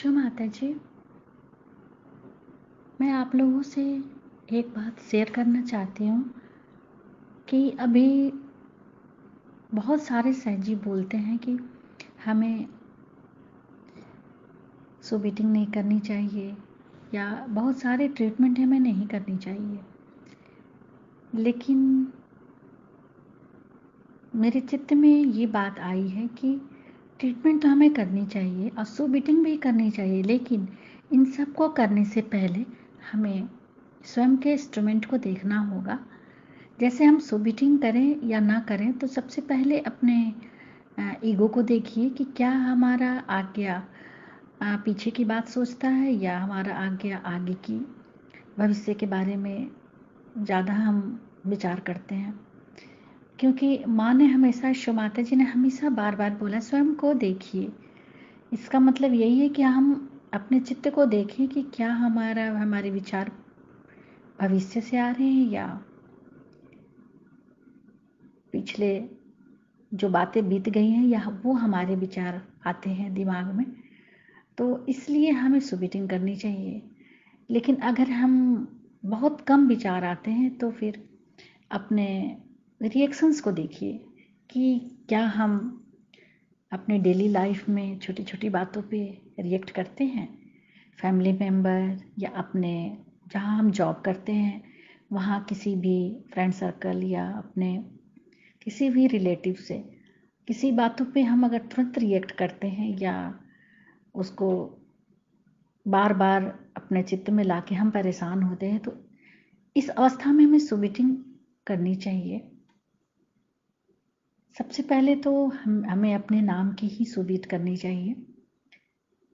Show माता जी, मैं आप लोगों से एक बात शेयर करना चाहती हूँ कि अभी बहुत सारे सहजी बोलते हैं कि हमें सुबीटिंग नहीं करनी चाहिए या बहुत सारे ट्रीटमेंट हमें नहीं करनी चाहिए। लेकिन मेरे चित्त में ये बात आई है कि ट्रीटमेंट तो हमें करनी चाहिए और सुबीटिंग भी करनी चाहिए, लेकिन इन सब को करने से पहले हमें स्वयं के इंस्ट्रूमेंट को देखना होगा। जैसे हम सुबीटिंग करें या ना करें तो सबसे पहले अपने ईगो को देखिए कि क्या हमारा आज्ञा पीछे की बात सोचता है या हमारा आज्ञा आगे की भविष्य के बारे में ज़्यादा हम विचार करते हैं। क्योंकि माँ ने हमेशा, शो माता जी ने हमेशा बार बार बोला स्वयं को देखिए। इसका मतलब यही है कि हम अपने चित्त को देखें कि क्या हमारे विचार भविष्य से आ रहे हैं या पिछले जो बातें बीत गई हैं या वो हमारे विचार आते हैं दिमाग में। तो इसलिए हमें सुबीटिंग करनी चाहिए। लेकिन अगर हम बहुत कम विचार आते हैं तो फिर अपने रिएक्शंस को देखिए कि क्या हम अपने डेली लाइफ में छोटी छोटी बातों पे रिएक्ट करते हैं। फैमिली मेम्बर या अपने जहाँ हम जॉब करते हैं वहाँ किसी भी फ्रेंड सर्कल या अपने किसी भी रिलेटिव से किसी बातों पे हम अगर तुरंत रिएक्ट करते हैं या उसको बार बार अपने चित्त में लाके हम परेशान होते हैं, तो इस अवस्था में हमें सुबीटिंग करनी चाहिए। सबसे पहले तो हमें अपने नाम की ही सुबीट करनी चाहिए,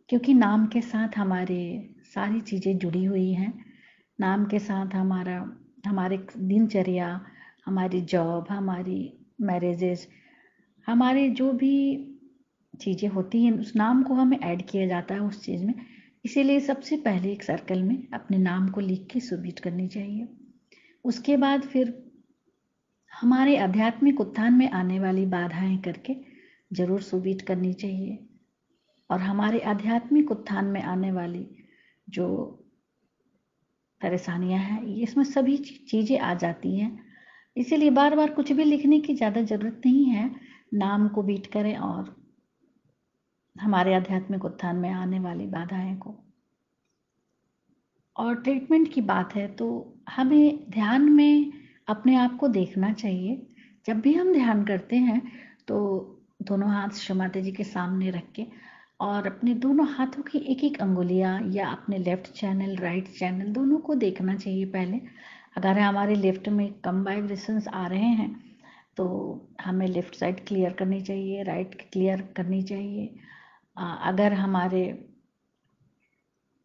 क्योंकि नाम के साथ हमारे सारी चीज़ें जुड़ी हुई हैं। नाम के साथ हमारे दिनचर्या, हमारी जॉब, हमारी मैरिजेज, हमारी जो भी चीज़ें होती हैं उस नाम को हमें ऐड किया जाता है उस चीज़ में। इसीलिए सबसे पहले एक सर्कल में अपने नाम को लिख के सुबीट करनी चाहिए। उसके बाद फिर हमारे आध्यात्मिक उत्थान में आने वाली बाधाएं करके जरूर सुबीट करनी चाहिए। और हमारे आध्यात्मिक उत्थान में आने वाली जो परेशानियां हैं इसमें सभी चीज़ें आ जाती हैं। इसीलिए बार बार कुछ भी लिखने की ज़्यादा ज़रूरत नहीं है। नाम को बीट करें और हमारे आध्यात्मिक उत्थान में आने वाली बाधाएं को। और ट्रीटमेंट की बात है तो हमें ध्यान में अपने आप को देखना चाहिए। जब भी हम ध्यान करते हैं तो दोनों हाथ शो माता जी के सामने रख के और अपने दोनों हाथों की एक एक अंगुलियां या अपने लेफ्ट चैनल राइट चैनल दोनों को देखना चाहिए पहले। अगर हमारे लेफ्ट में कम वाइब्रेशंस आ रहे हैं तो हमें लेफ्ट साइड क्लियर करनी चाहिए, राइट क्लियर करनी चाहिए। अगर हमारे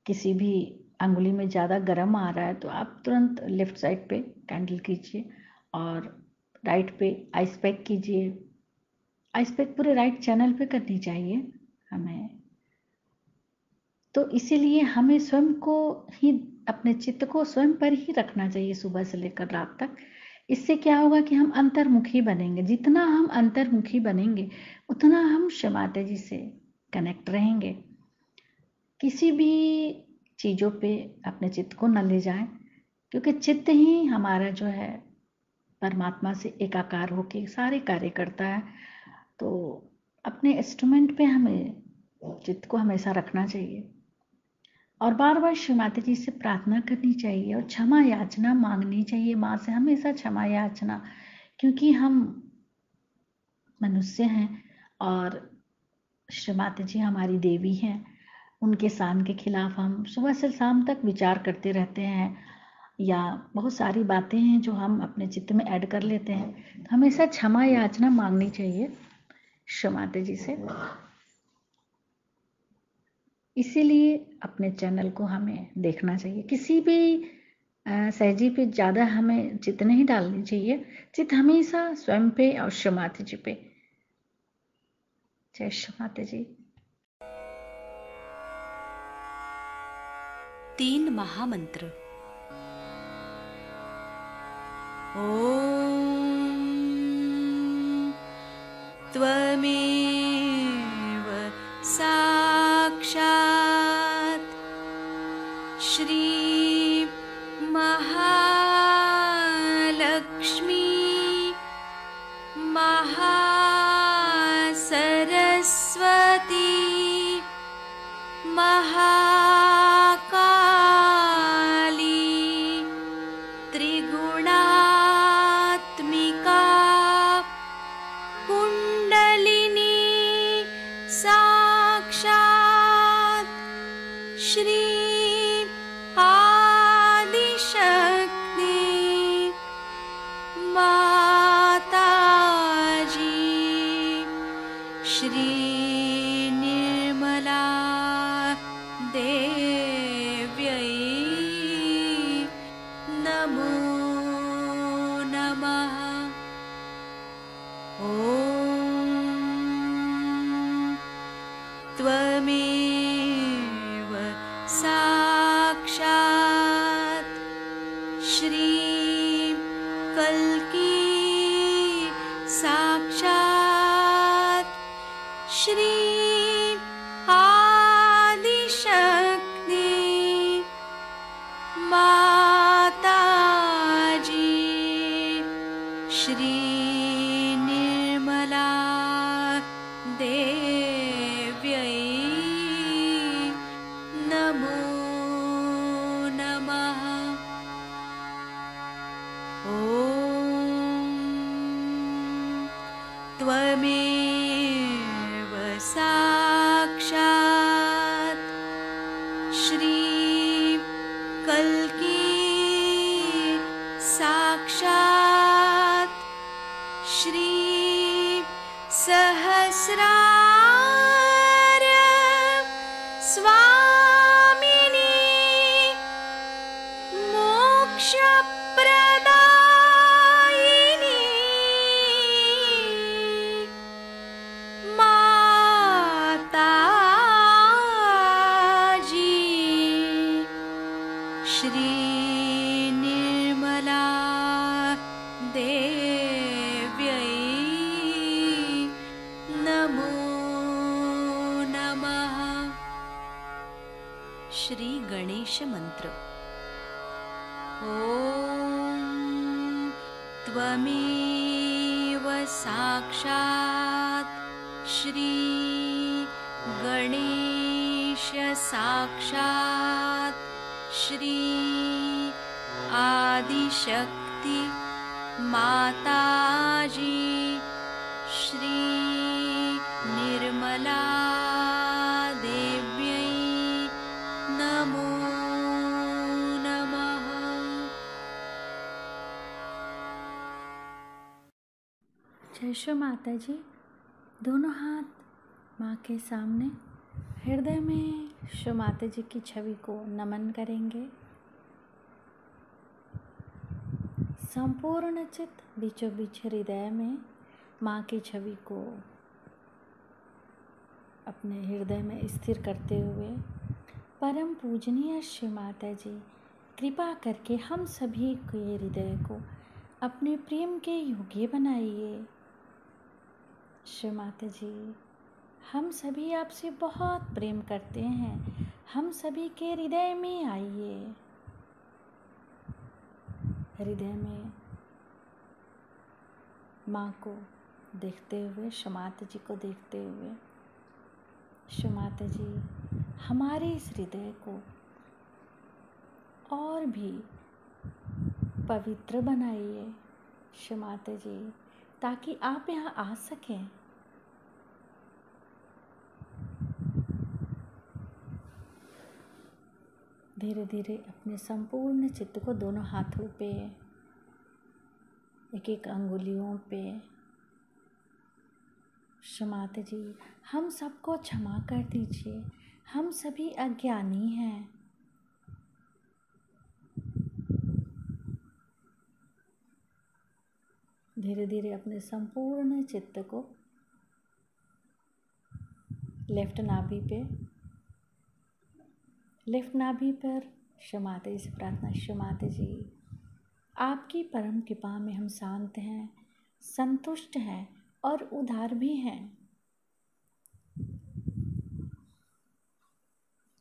किसी भी अंगुली में ज़्यादा गर्म आ रहा है तो आप तुरंत लेफ्ट साइड पे कैंडल कीजिए और राइट पे आइस पैक कीजिए। आइस पैक पूरे राइट चैनल पे करनी चाहिए हमें। तो इसीलिए हमें स्वयं को ही, अपने चित्त को स्वयं पर ही रखना चाहिए सुबह से लेकर रात तक। इससे क्या होगा कि हम अंतर्मुखी बनेंगे। जितना हम अंतर्मुखी बनेंगे उतना हम शो माता जी से कनेक्ट रहेंगे। किसी भी चीज़ों पे अपने चित्त को न ले जाएं, क्योंकि चित्त ही हमारा जो है परमात्मा से एकाकार होके सारे कार्य करता है। तो अपने इंस्ट्रूमेंट पे हमें चित्त को हमेशा रखना चाहिए और बार बार श्री माता जी से प्रार्थना करनी चाहिए और क्षमा याचना मांगनी चाहिए माँ से, हमेशा क्षमा याचना। क्योंकि हम मनुष्य हैं और श्री माता जी हमारी देवी हैं। उनके शान के खिलाफ हम सुबह से शाम तक विचार करते रहते हैं या बहुत सारी बातें हैं जो हम अपने चित्त में ऐड कर लेते हैं। तो हमेशा क्षमा याचना मांगनी चाहिए श्री माता जी से। इसीलिए अपने चैनल को हमें देखना चाहिए। किसी भी सहजी पे ज़्यादा हमें चित्त नहीं डालनी चाहिए। चित्त हमेशा स्वयं पे और श्री माता जी पे। जय श्री माता जी। 3 महामंत्र। ॐ त्वमेव साक्षात् लक्ष्मी महासरस्वती महाकाली त्रिगुणात्मिका कुण्डलिनी साक्षात् श्री आदिशक्ति माताजी श्री निर्मला देव्यै नमो नमः। ॐ त्वमेव साक्षात् श्री कल्की साक्षात् श्री आदिशक्ति माताजी श्री निर्मला देव्यै नमो नमः। ॐ त्वमेव साक्षात् श्री कल्की साक्षात् श्री सहस्रार स्वामिनी मोक्षप्रदायिनी माताजी श्री निर्मला देव्यै नमो नमः। श्री गणेश मंत्र। ॐ त्वमेव साक्षात् श्री गणेश साक्षात् श्री आदिशक्ति माताजी श्री निर्मला देव्यै नमो नमः। जय श्री माता जी। दोनों हाथ माँ के सामने हृदय में श्री माता जी की छवि को नमन करेंगे। संपूर्ण चित्त बीचों बीच हृदय में माँ की छवि को अपने हृदय में स्थिर करते हुए परम पूजनीय श्री माता जी कृपा करके हम सभी के हृदय को अपने प्रेम के योग्य बनाइए। श्री माता जी हम सभी आपसे बहुत प्रेम करते हैं, हम सभी के हृदय में आइए। हृदय में माँ को देखते हुए, श्री माता जी को देखते हुए, श्री माता जी हमारे इस हृदय को और भी पवित्र बनाइए श्री माता जी, ताकि आप यहाँ आ सकें। धीरे धीरे अपने संपूर्ण चित्त को दोनों हाथों पे, एक एक अंगुलियों पे, श्री माता जी हम सबको क्षमा कर दीजिए, हम सभी अज्ञानी हैं। धीरे धीरे अपने संपूर्ण चित्त को लेफ्ट नाभि पर श्री माता जी से प्रार्थना। श्री माता जी आपकी परम कृपा में हम शांत हैं, संतुष्ट हैं और उदार भी हैं।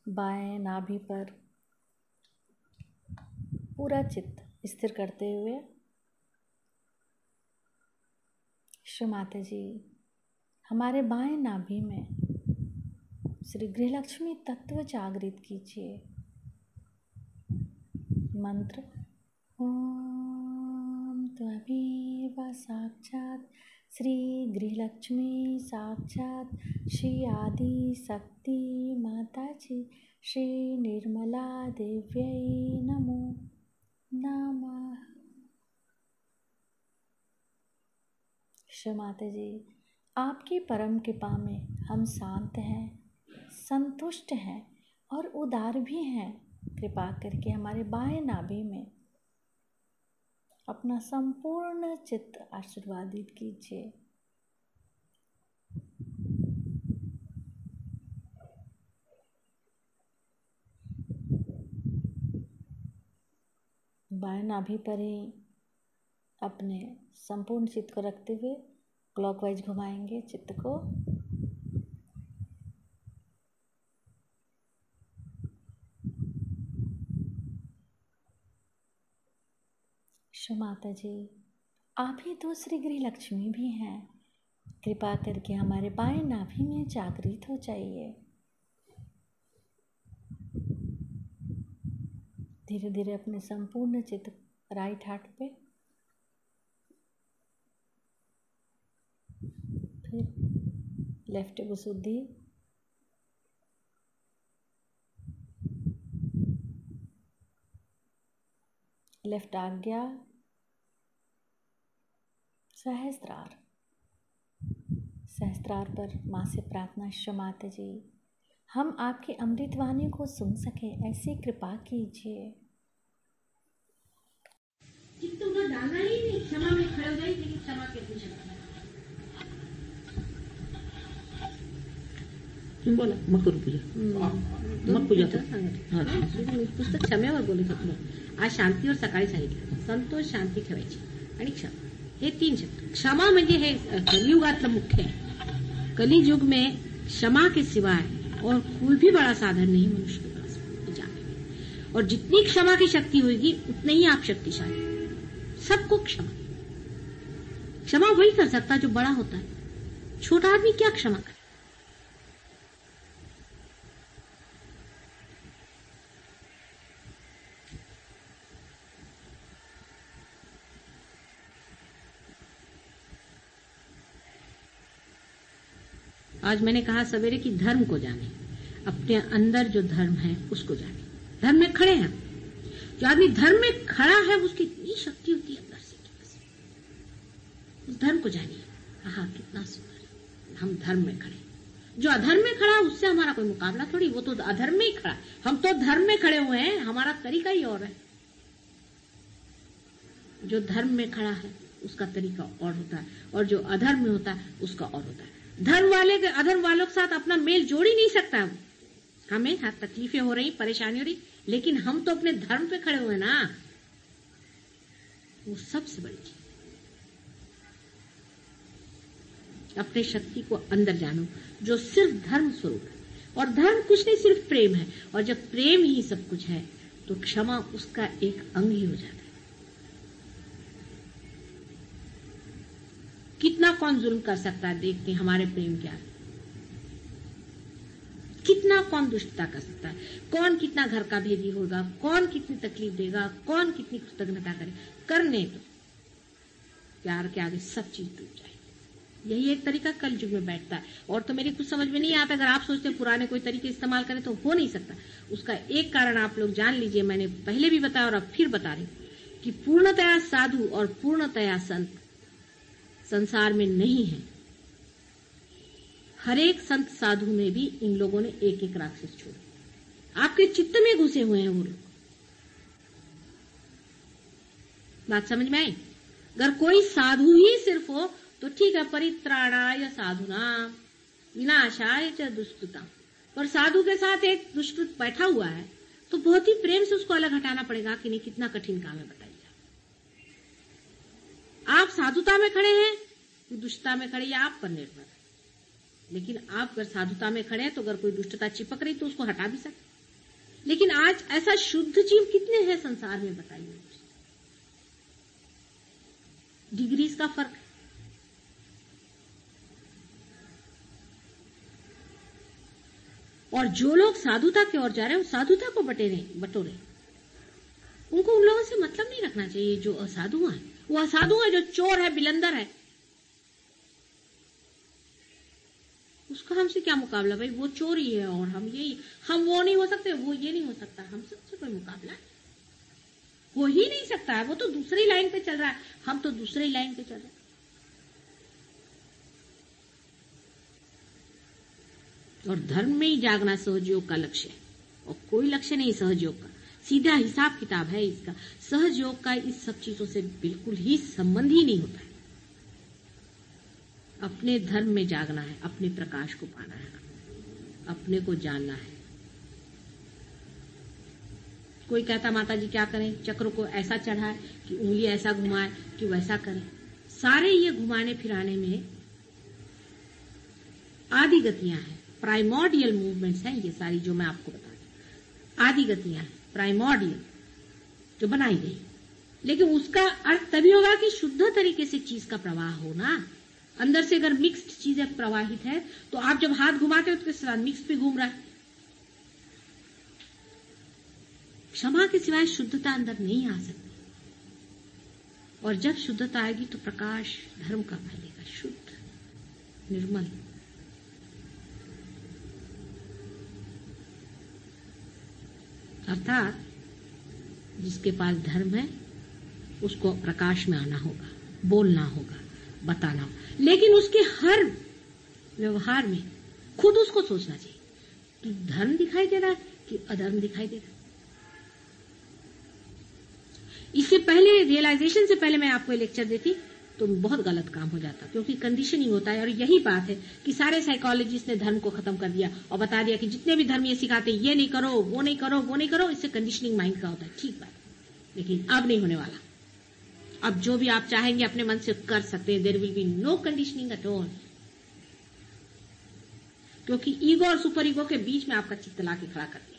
बाएं नाभि पर पूरा चित्त स्थिर करते हुए श्री माता जी, हमारे बाएं नाभि में श्री गृहलक्ष्मी तत्व जागृत कीजिए। मंत्र ओम त्वमेव साक्षात् श्री गृहलक्ष्मी साक्षात् श्री आदि शक्ति माता जी श्री निर्मला देव्यै नमो नमः। श्री माता जी, आपकी परम कृपा में हम शांत हैं, संतुष्ट हैं और उदार भी हैं। कृपा करके हमारे बाएं नाभि में अपना संपूर्ण चित्त आशीर्वादित कीजिए। बाएं नाभि पर ही अपने संपूर्ण चित्त को रखते हुए क्लॉकवाइज घुमाएंगे चित्त को। श्री माता जी, आप ही तो श्री गृहलक्ष्मी भी हैं। कृपा करके हमारे बाएं नाभि में जागृत हो जाइए। धीरे धीरे अपने संपूर्ण चित्त राइट हार्ट पे, फिर लेफ्ट विशुद्धि, लेफ्ट आज्ञा, सहस्त्रार। सहस्त्रार पर माँ से प्रार्थना, श्री माता जी, हम आपकी अमृतवाणी को सुन सके ऐसी कृपा कीजिए। चित्त उधर डालना ही नहीं, क्षमा में खड़े हो जाए, लेकिन क्षमा के पूछा बोला मग करू पूजा, मग पूजा पुस्तक क्षमेवर बोलत होतो। आज शांतीवर सकाळी सांगितलं, संतोष शांती ठेवायची आणि क्षमा, हे 3 शब्द। क्षमा म्हणजे हे कलियुगातलं मुख्य है। कलियुग में क्षमा के सिवाय और कोई भी बड़ा साधन नहीं मनुष्य के पास जाने में। और जितनी क्षमा की शक्ति होगी उतने ही आप शक्तिशाली। सबको क्षमा, क्षमा वही कर सकता जो बड़ा होता है। छोटा आदमी क्या क्षमा करे? आज मैंने कहा सवेरे कि धर्म को जाने, अपने अंदर जो धर्म है उसको जाने। धर्म में खड़े हैं, जो आदमी धर्म में खड़ा है उसकी इतनी शक्ति होती है अंदर से, उस धर्म को जानिए। हाँ, कितना सुंदर है, हम धर्म में खड़े। जो अधर्म में खड़ा उससे हमारा कोई मुकाबला थोड़ी, वो तो अधर्म में ही खड़ा। हम तो धर्म में खड़े हुए हैं, हमारा तरीका ही और है। जो धर्म में खड़ा है उसका तरीका और होता है, और जो अधर्म में होता है उसका और होता है। धर्म वाले के अधर्म वालों के साथ अपना मेल जोड़ ही नहीं सकता है। हमें हाँ तकलीफें हो रही, परेशानी हो रही, लेकिन हम तो अपने धर्म पे खड़े हुए ना, वो सबसे बड़ी चीज। अपने शक्ति को अंदर जानो, जो सिर्फ धर्म स्वरूप है। और धर्म कुछ नहीं, सिर्फ प्रेम है। और जब प्रेम ही सब कुछ है तो क्षमा उसका एक अंग ही हो जाता है। कितना कौन जुल्म कर सकता है, देखते हैं हमारे प्रेम क्या है। कितना कौन दुष्टता कर सकता है, कौन कितना घर का भेदी होगा, कौन कितनी तकलीफ देगा, कौन कितनी कृतज्ञता करे। करने तो प्यार के आगे सब चीज टूट जाए। यही एक तरीका कल युग में बैठता है। और तो मेरी कुछ समझ में नहीं आता। अगर आप सोचते पुराने कोई तरीके इस्तेमाल करें तो हो नहीं सकता। उसका एक कारण आप लोग जान लीजिए, मैंने पहले भी बताया और अब फिर बता रही हूं कि पूर्णतया साधु और पूर्णतया संत संसार में नहीं है। हर एक संत साधु में भी इन लोगों ने एक एक राक्षस छोड़े। आपके चित्त में घुसे हुए हैं वो लोग। बात समझ में आई? अगर कोई साधु ही सिर्फ हो तो ठीक है, परित्राणाय साधुनाम विनाशाय च दुष्कृताम। पर साधु के साथ एक दुष्कृत बैठा हुआ है तो बहुत ही प्रेम से उसको अलग हटाना पड़ेगा कि नहीं, कितना कठिन काम है बताइए। आप साधुता में खड़े हैं कि दुष्टता में खड़े, या आप पर निर्भर है। लेकिन आप अगर साधुता में खड़े हैं तो अगर कोई दुष्टता चिपक रही तो उसको हटा भी सकते। लेकिन आज ऐसा शुद्ध जीव कितने हैं संसार में बताइए। डिग्रीज का फर्क है। और जो लोग साधुता की ओर जा रहे हैं वो साधुता को बटोरे। उनको उन लोगों से मतलब नहीं रखना चाहिए जो असाधु हैं। वो असाधु है जो चोर है, बिलंदर है, उसका हमसे क्या मुकाबला भाई? वो चोर ही है और हम वो नहीं हो सकते, वो ये नहीं हो सकता, हम सबसे कोई मुकाबला हो ही नहीं सकता है। वो तो दूसरी लाइन पे चल रहा है, हम तो दूसरी लाइन पे चल रहे हैं। और धर्म में ही जागना सहजयोग का लक्ष्य है और कोई लक्ष्य नहीं सहजयोग का, सीधा हिसाब किताब है इसका। सहजयोग का इस सब चीजों से बिल्कुल ही संबंध ही नहीं होता है। अपने धर्म में जागना है, अपने प्रकाश को पाना है, अपने को जानना है। कोई कहता माता जी क्या करें, चक्र को ऐसा चढ़ाए कि उंगली ऐसा घुमाए कि वैसा करें। सारे ये घुमाने फिराने में आदि गतियां हैं, प्राइमोर्डियल मूवमेंट्स हैं ये सारी जो मैं आपको बता रही। आदि गतियां हैं, प्राइमोर्डियल जो बनाई गई। लेकिन उसका अर्थ तभी होगा कि शुद्ध तरीके से चीज का प्रवाह होना। अंदर से अगर मिक्स्ड चीजें प्रवाहित है तो आप जब हाथ घुमाते हो तो उसके साथ मिक्स भी घूम रहा है। क्षमा के सिवाय शुद्धता अंदर नहीं आ सकती। और जब शुद्धता आएगी तो प्रकाश धर्म का फैलेगा, शुद्ध, निर्मल। अर्थात जिसके पास धर्म है उसको प्रकाश में आना होगा, बोलना होगा, बताना होगा। लेकिन उसके हर व्यवहार में खुद उसको सोचना चाहिए कि धर्म दिखाई दे रहा है कि अधर्म दिखाई दे रहा है। इससे पहले, रियलाइजेशन से पहले मैं आपको लेक्चर देती तो बहुत गलत काम हो जाता, क्योंकि कंडीशनिंग होता है। और यही बात है कि सारे साइकोलॉजिस्ट ने धर्म को खत्म कर दिया और बता दिया कि जितने भी धर्म ये सिखाते ये नहीं करो, वो नहीं करो, वो नहीं करो। इससे कंडीशनिंग माइंड का होता है। ठीक बात, लेकिन अब नहीं होने वाला। अब जो भी आप चाहेंगे अपने मन से कर सकते हैं। There will be no conditioning at all, क्योंकि ईगो और सुपर ईगो के बीच में आपका चित्त ला के खड़ा कर दिया।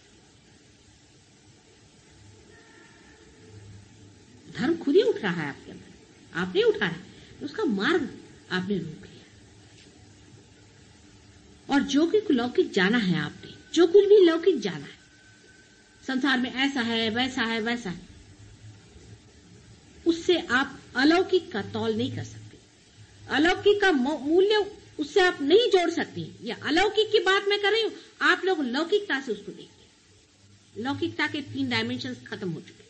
धर्म खुद ही उठ रहा है आपके अंदर, आपने उठा है, उसका मार्ग आपने रोक लिया। और जो कुछ लौकिक जाना है आपने, जो कुछ भी लौकिक जाना है, संसार में ऐसा है, वैसा है, वैसा है, उससे आप अलौकिक का तौल नहीं कर सकते। अलौकिक का मूल्य उससे आप नहीं जोड़ सकती। या अलौकिक की बात मैं कर रही हूं, आप लोग लौकिकता से उसको देखते हैं। लौकिकता के 3 डायमेंशन खत्म हो चुके।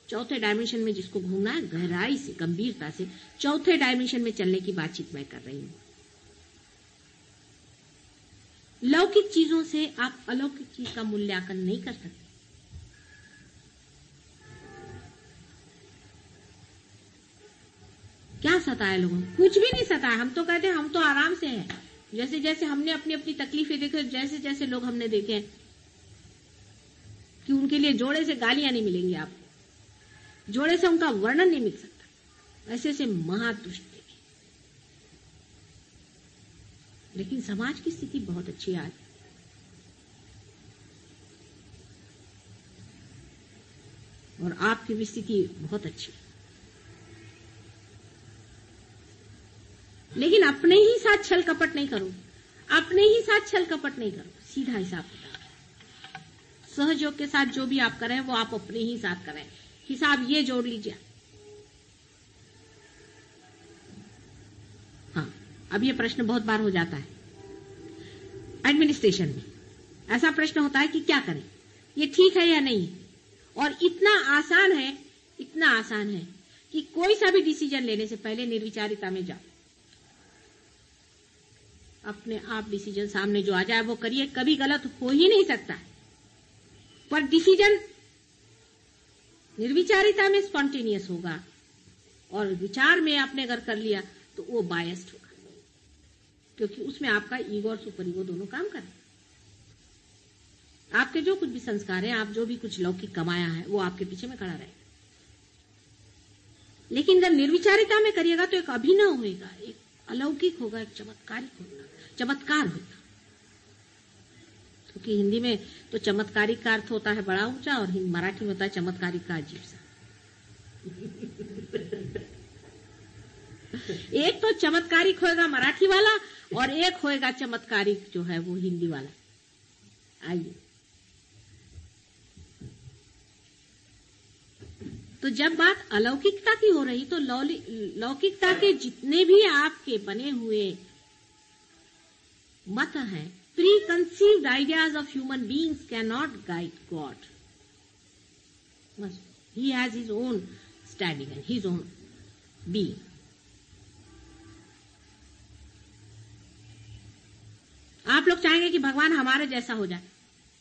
चौथे डायमेंशन में जिसको घूमना है, गहराई से, गंभीरता से चौथे डायमेंशन में चलने की बातचीत मैं कर रही हूं। लौकिक चीजों से आप अलौकिक चीज का मूल्यांकन नहीं कर सकते। क्या सताया लोगों को? कुछ भी नहीं सताया। हम तो कहते हैं हम तो आराम से हैं। जैसे जैसे हमने अपनी अपनी तकलीफें देखी, जैसे जैसे लोग हमने देखे कि उनके लिए जोड़े से गालियां नहीं मिलेंगी आपको, जोड़े से उनका वर्णन नहीं मिल सकता, ऐसे ऐसे महादुष्ट देखे। लेकिन समाज की स्थिति बहुत अच्छी है आज। और आपकी भी स्थिति बहुत अच्छी है। लेकिन अपने ही साथ छल कपट नहीं करो, अपने ही साथ छल कपट नहीं करो। सीधा हिसाब किताब, सहयोग के साथ जो भी आप करें वो आप अपने ही साथ करें। हिसाब ये जोड़ लीजिए। हाँ, अब ये प्रश्न बहुत बार हो जाता है एडमिनिस्ट्रेशन में। ऐसा प्रश्न होता है कि क्या करें, ये ठीक है या नहीं। और इतना आसान है, इतना आसान है कि कोई सा भी डिसीजन लेने से पहले निर्विचारिता में जाओ। अपने आप डिसीजन सामने जो आ जाए वो करिए। कभी गलत हो ही नहीं सकता, पर डिसीजन निर्विचारिता में स्पॉन्टेनियस होगा। और विचार में आपने अगर कर लिया तो वो बायस्ड होगा, क्योंकि उसमें आपका ईगो और सुपर ईगो दोनों काम करें। आपके जो कुछ भी संस्कार हैं, आप जो भी कुछ लौकिक कमाया है, वो आपके पीछे में खड़ा रहेगा। लेकिन अगर निर्विचारिता में करिएगा तो एक अभिनव होगा, एक अलौकिक होगा, एक चमत्कारिक होगा, चमत्कार होगा। क्योंकि हिंदी में तो चमत्कारिक का अर्थ होता है बड़ा ऊंचा, और मराठी में होता है चमत्कारिक का अजीब सा। एक तो चमत्कारिक होएगा मराठी वाला, और एक होएगा चमत्कारिक जो है वो हिंदी वाला। आइए, तो जब बात अलौकिकता की हो रही तो लौकिकता के जितने भी आपके बने हुए मत हैं, pre-conceived ideas of human beings can not guide God. He has his own standing and his own being. आप लोग चाहेंगे कि भगवान हमारे जैसा हो जाए,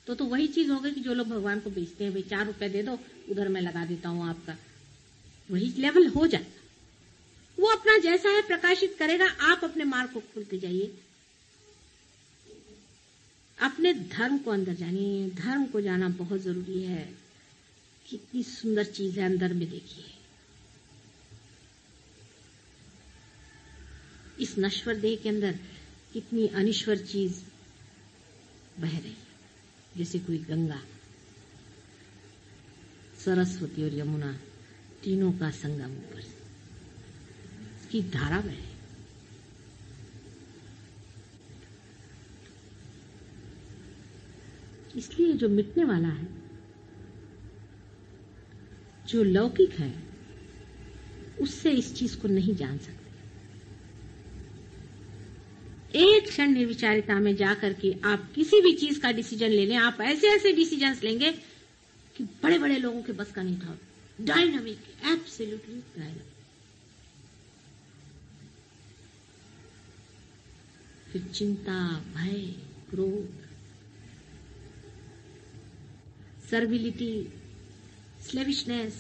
तो वही चीज होगी कि जो लोग भगवान को बेचते हैं, भाई 4 रुपए दे दो, उधर मैं लगा देता हूं आपका, वही लेवल हो जाएगा. वो अपना जैसा है प्रकाशित करेगा, आप अपने मार्ग को खोलते जाइए, अपने धर्म को अंदर जानिए. धर्म को जाना बहुत जरूरी है. कितनी सुंदर चीज है अंदर में, देखिए. इस नश्वर देह के अंदर कितनी अनिश्वर चीज बह रही है, जैसे कोई गंगा, सरस्वती और यमुना तीनों का संगम ऊपर से, इसकी धारा बहे. इसलिए जो मिटने वाला है, जो लौकिक है, उससे इस चीज को नहीं जान सकते. एक क्षण निर्विचारिता में जाकर के आप किसी भी चीज का डिसीजन ले लें, आप ऐसे ऐसे डिसीजंस लेंगे कि बड़े बड़े लोगों के बस का नहीं था. Dynamic, absolutely dynamic. फिर चिंता, भय, क्रोध, सर्विलिटी, स्लेविशनेस,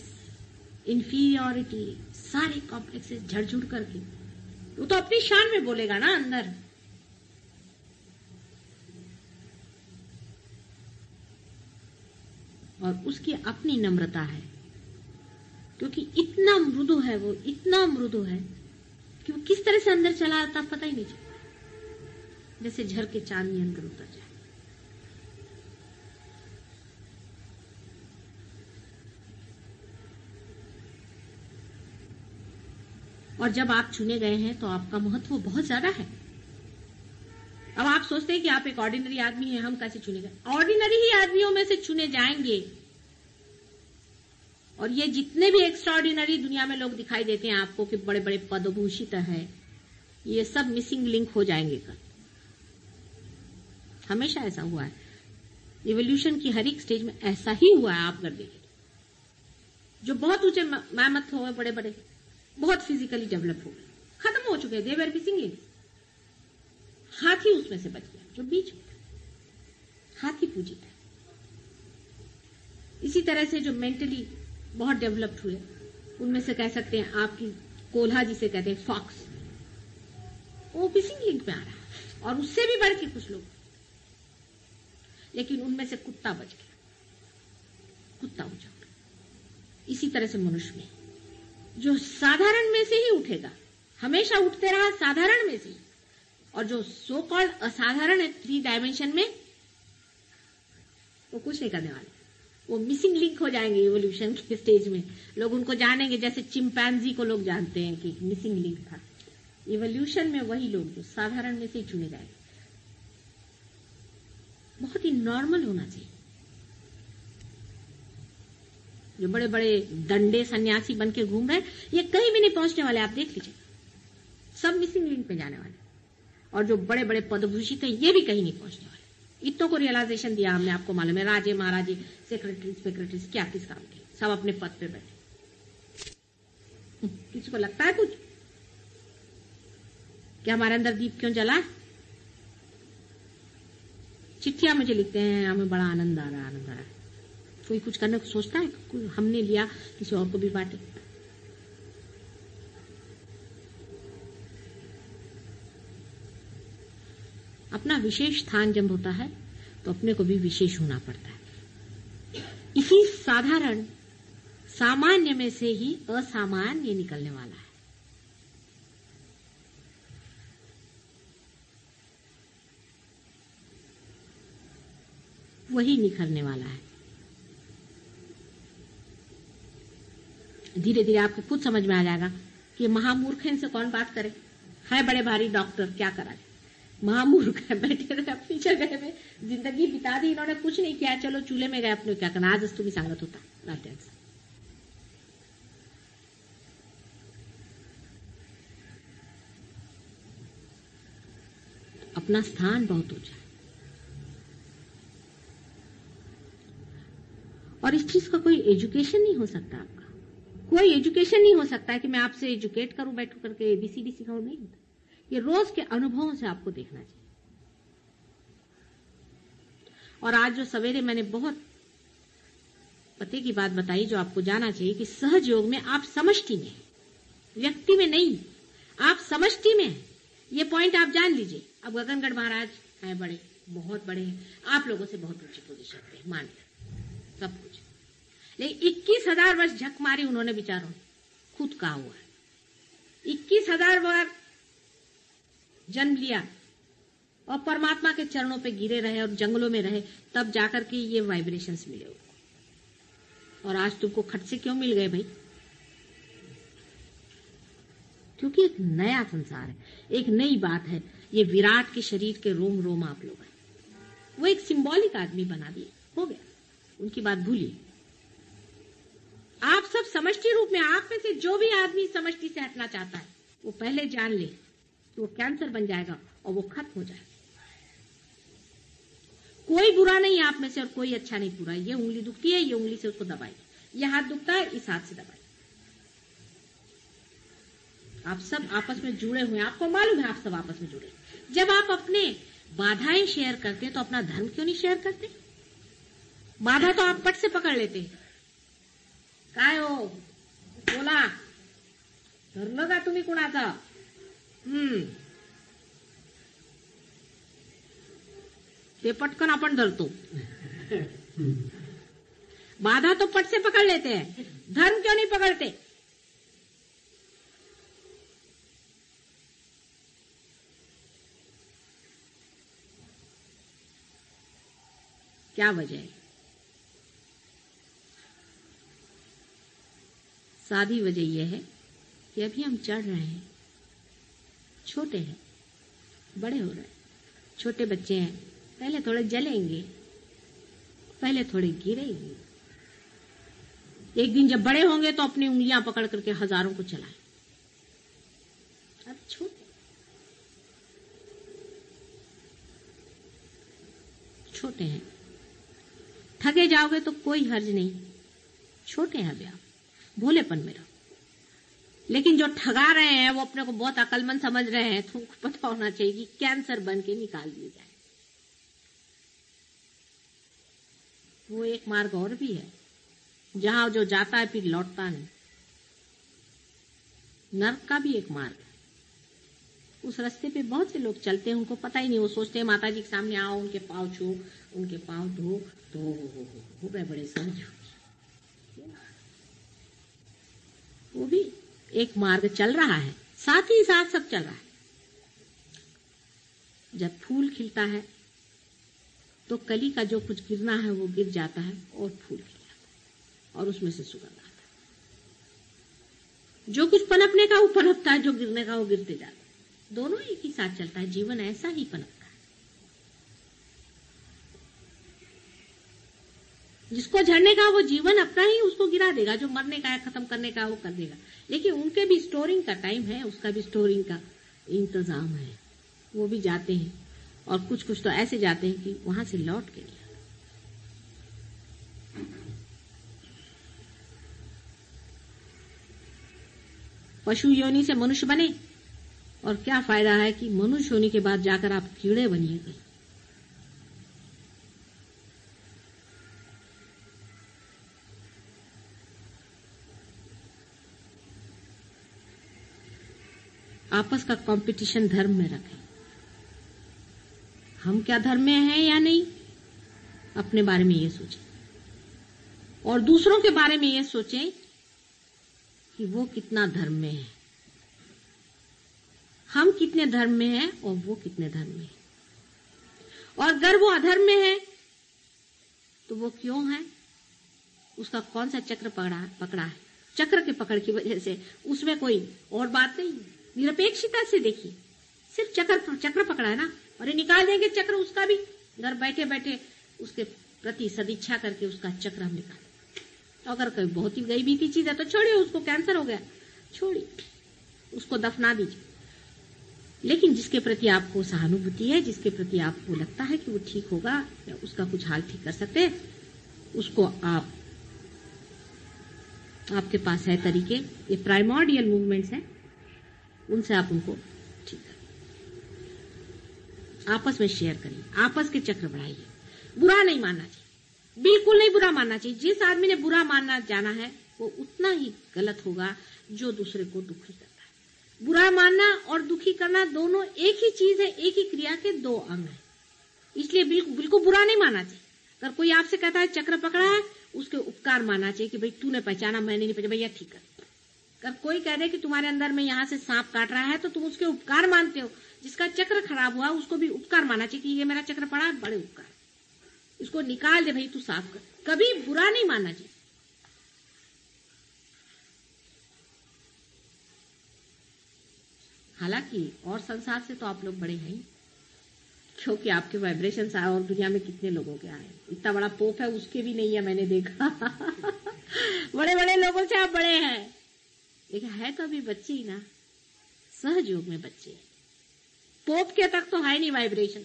इंफीरियोरिटी, सारे कॉम्प्लेक्सेस झड़झुड़ करके, वो तो अपनी शान में बोलेगा ना अंदर. और उसकी अपनी नम्रता है, क्योंकि इतना मृदु है वो, इतना मृदु है कि वो किस तरह से अंदर चला आता पता ही नहीं चलता, जैसे झर के चांदनी अंदर उतर जाए. और जब आप चुने गए हैं तो आपका महत्व बहुत ज्यादा है. अब आप सोचते हैं कि आप एक ऑर्डिनरी आदमी हैं, हम कैसे चुने गए? ऑर्डिनरी ही आदमियों में से चुने जाएंगे. और ये जितने भी एक्स्ट्राऑर्डिनरी दुनिया में लोग दिखाई देते हैं आपको कि बड़े बड़े पदभूषित हैं, ये सब मिसिंग लिंक हो जाएंगे कल. हमेशा ऐसा हुआ है. इवोल्यूशन की हर एक स्टेज में ऐसा ही हुआ है. आप कर देंगे जो बहुत ऊंचे मैमथ हो गए, बड़े बड़े, बहुत फिजिकली डेवलप हो गए, खत्म हो चुके, दे वर मिसिंग लिंक. हाथी उसमें से बच गया जो बीच में था. हाथी पूजित है. इसी तरह से जो मेंटली बहुत डेवलप्ड हुए, उनमें से कह सकते हैं आपकी कोल्हा जिसे कहते हैं फॉक्स, वो मिसिंग लिंक में आ रहा है. और उससे भी बढ़ के कुछ लोग, लेकिन उनमें से कुत्ता बच गया, कुत्ता उठ गया. इसी तरह से मनुष्य में जो साधारण में से ही उठेगा, हमेशा उठते रहा साधारण में से ही, और जो सो कॉल्ड असाधारण है 3 डायमेंशन में, वो कुछ नहीं करने वाले. वो मिसिंग लिंक हो जाएंगे इवोल्यूशन के स्टेज में. लोग उनको जानेंगे जैसे चिंपैंजी को लोग जानते हैं कि मिसिंग लिंक था. इवोल्यूशन में वही लोग जो साधारण में से ही चुने जाएंगे. बहुत ही नॉर्मल होना चाहिए. जो बड़े बड़े दंडे सन्यासी बन के घूम रहे हैं, ये कहीं भी नहीं पहुंचने वाले. आप देख लीजिए, सब मिसिंग लिंक में जाने वाले. और जो बड़े बड़े पदभूषित हैं, ये भी कहीं नहीं पहुंचने वाले. इतनों को रियलाइजेशन दिया हमने, आपको मालूम है. राजे महाराजे, सेक्रेटरीज क्या किस काम के, सब अपने पद पे बैठे. किसी को लगता है कुछ कि हमारे अंदर दीप क्यों जला? चिट्ठियां मुझे लिखते हैं, हमें बड़ा आनंद आ रहा है, आनंद आ रहा है. कोई कुछ करने को सोचता है, कोई हमने लिया किसी और को भी बांटे. अपना विशेष स्थान जब होता है तो अपने को भी विशेष होना पड़ता है. इसी साधारण सामान्य में से ही असामान्य निकलने वाला है. वही निखरने वाला है. धीरे धीरे आपको खुद समझ में आ जाएगा कि महामूर्ख इनसे कौन बात करे. है बड़े भारी डॉक्टर, क्या करा जाए. महामूर्ख है, बैठे रहे अपनी जगह में, जिंदगी बिता दी इन्होंने, कुछ नहीं किया, चलो चूल्हे में गए अपने क्या करना, आजच तुम्ही सांगत होता नात्यांचं. अपना स्थान बहुत ऊंचा है और इस चीज का कोई एजुकेशन नहीं हो सकता. आपका कोई एजुकेशन नहीं हो सकता है कि मैं आपसे एजुकेट करूं बैठ करके एबीसीडी सिखाऊं, नहीं होता. ये रोज के अनुभवों से आपको देखना चाहिए. और आज जो सवेरे मैंने बहुत पते की बात बताई जो आपको जाना चाहिए कि सहज योग में आप समष्टि में, व्यक्ति में नहीं, आप समष्टि में हैं. ये पॉइंट आप जान लीजिए. अब गगनगढ़ महाराज हैं, बड़े, बहुत बड़े हैं, आप लोगों से बहुत ऊंची पोजीशन पे, मान लिया सब कुछ, लेकिन 21,000 वर्ष झक मारी उन्होंने बेचारों, खुद कहा हुआ है 21,000 बार जन्म लिया और परमात्मा के चरणों पे गिरे रहे और जंगलों में रहे, तब जाकर के ये वाइब्रेशंस मिले उनको. और आज तुमको खट से क्यों मिल गए भाई? क्योंकि एक नया संसार है, एक नई बात है. ये विराट के शरीर के रोम रोम आप लोग हैं. वो एक सिंबॉलिक आदमी बना दिए, हो गया, उनकी बात भूलिए. आप सब समष्टि रूप में, आप में से जो भी आदमी समष्टि से हटना चाहता है वो पहले जान ले कि वो कैंसर बन जाएगा और वो खत्म हो जाएगा. कोई बुरा नहीं आप में से और कोई अच्छा नहीं पूरा. ये उंगली दुखती है, ये उंगली से उसको दबाइए. ये हाथ दुखता है, इस हाथ से दबाइए. आप सब आपस में जुड़े हुए हैं, आपको मालूम है आप सब आपस में जुड़े. जब आप अपने बाधाएं शेयर करते हैं तो अपना धर्म क्यों नहीं शेयर करते? बाधा तो आप पट से पकड़ लेते हैं. काय हो बोला, धरलं का तुम्ही कुणाचा? ते पटकन आपण धरतो. बाधा तो पट से पकड़ लेते हैं, धर्म क्यों नहीं पकड़ते? क्या वजह है? सादी वजह यह है कि अभी हम चढ़ रहे हैं, छोटे हैं, बड़े हो रहे हैं. छोटे बच्चे हैं, पहले थोड़े जलेंगे, पहले थोड़े गिरेंगे. एक दिन जब बड़े होंगे तो अपनी उंगलियां पकड़ करके हजारों को चलाएं. अब छोटे हैं, ठगे जाओगे तो कोई हर्ज नहीं. छोटे हैं अभी आप, भोलेपन में रहो. लेकिन जो ठगा रहे हैं वो अपने को बहुत अकलमंद समझ रहे हैं, तो उनको पता होना चाहिए कि कैंसर बन के निकाल दिए जाए. वो एक मार्ग और भी है जहां जो जाता है फिर लौटता नहीं. नर्क का भी एक मार्ग है. उस रास्ते पे बहुत से लोग चलते हैं, उनको पता ही नहीं. वो सोचते हैं माता जी के सामने आओ, उनके पांव छू, उनके पांव धो, तो हो गए बड़े समझ. वो भी एक मार्ग चल रहा है, साथ ही साथ सब चल रहा है. जब फूल खिलता है तो कली का जो कुछ गिरना है वो गिर जाता है और फूल खिल जाता है और उसमें से सुगंध आता है. जो कुछ पनपने का वो पनपता है, जो गिरने का वो गिरते जाता है. दोनों एक ही साथ चलता है. जीवन ऐसा ही पनपता है. जिसको झड़ने का वो जीवन अपना ही उसको गिरा देगा, जो मरने का है, खत्म करने का वो कर देगा. लेकिन उनके भी स्टोरिंग का टाइम है, उसका भी स्टोरिंग का इंतजाम है. वो भी जाते हैं और कुछ कुछ तो ऐसे जाते हैं कि वहां से लौट के नहीं आते. पशु योनि से मनुष्य बने और क्या फायदा है कि मनुष्य होने के बाद जाकर आप कीड़े बनिएगा. आपस का कंपटीशन धर्म में रखें. हम क्या धर्म में हैं या नहीं, अपने बारे में ये सोचें और दूसरों के बारे में ये सोचें कि वो कितना धर्म में है, हम कितने धर्म में हैं और वो कितने धर्म में है. और अगर वो अधर्म में है तो वो क्यों है, उसका कौन सा चक्र पकड़ा है. चक्र के पकड़ की वजह से उसमें कोई और बात नहीं. निरपेक्षता से देखिए, सिर्फ चक्र पकड़ा है ना, और ये निकाल देंगे चक्र उसका भी, घर बैठे बैठे उसके प्रति सदिच्छा करके उसका चक्र हम निकाल। अगर कोई बहुत ही गरीबी की चीज है तो छोड़िए, उसको कैंसर हो गया, छोड़िए, उसको दफना दीजिए। लेकिन जिसके प्रति आपको सहानुभूति है, जिसके प्रति आपको लगता है कि वो ठीक होगा या उसका कुछ हाल ठीक कर सकते हैं, उसको आपके पास है तरीके, ये प्राइमोर्डियल मूवमेंट्स हैं, उनसे आप उनको ठीक करिए, आपस में शेयर करिए, आपस के चक्र बढ़ाइए। बुरा नहीं मानना चाहिए, बिल्कुल नहीं बुरा मानना चाहिए। जिस आदमी ने बुरा मानना जाना है वो उतना ही गलत होगा जो दूसरे को दुखी करता है। बुरा मानना और दुखी करना दोनों एक ही चीज है, एक ही क्रिया के दो अंग है। इसलिए बिल्कुल बुरा नहीं मानना चाहिए। अगर कोई आपसे कहता है चक्र पकड़ा है, उसके उपकार मानना चाहिए कि भाई तूने पहचाना, मैंने नहीं पहचाना, भैया ठीक कर। अगर कोई कह दे कि तुम्हारे अंदर में यहाँ से सांप काट रहा है तो तुम उसके उपकार मानते हो। जिसका चक्र खराब हुआ उसको भी उपकार मानना चाहिए कि ये मेरा चक्र पड़ा, बड़े उपकार, इसको निकाल दे भाई, तू साफ कर। कभी बुरा नहीं मानना चाहिए। हालांकि और संसार से तो आप लोग बड़े हैं, क्योंकि आपके वाइब्रेशंस आए और दुनिया में कितने लोगों के आए। इतना बड़ा पोप है, उसके भी नहीं है, मैंने देखा। बड़े बड़े लोगों से आप बड़े हैं, लेकिन है तो अभी बच्चे ही ना, सहयोग में बच्चे। पोप के तक तो है नहीं वाइब्रेशन।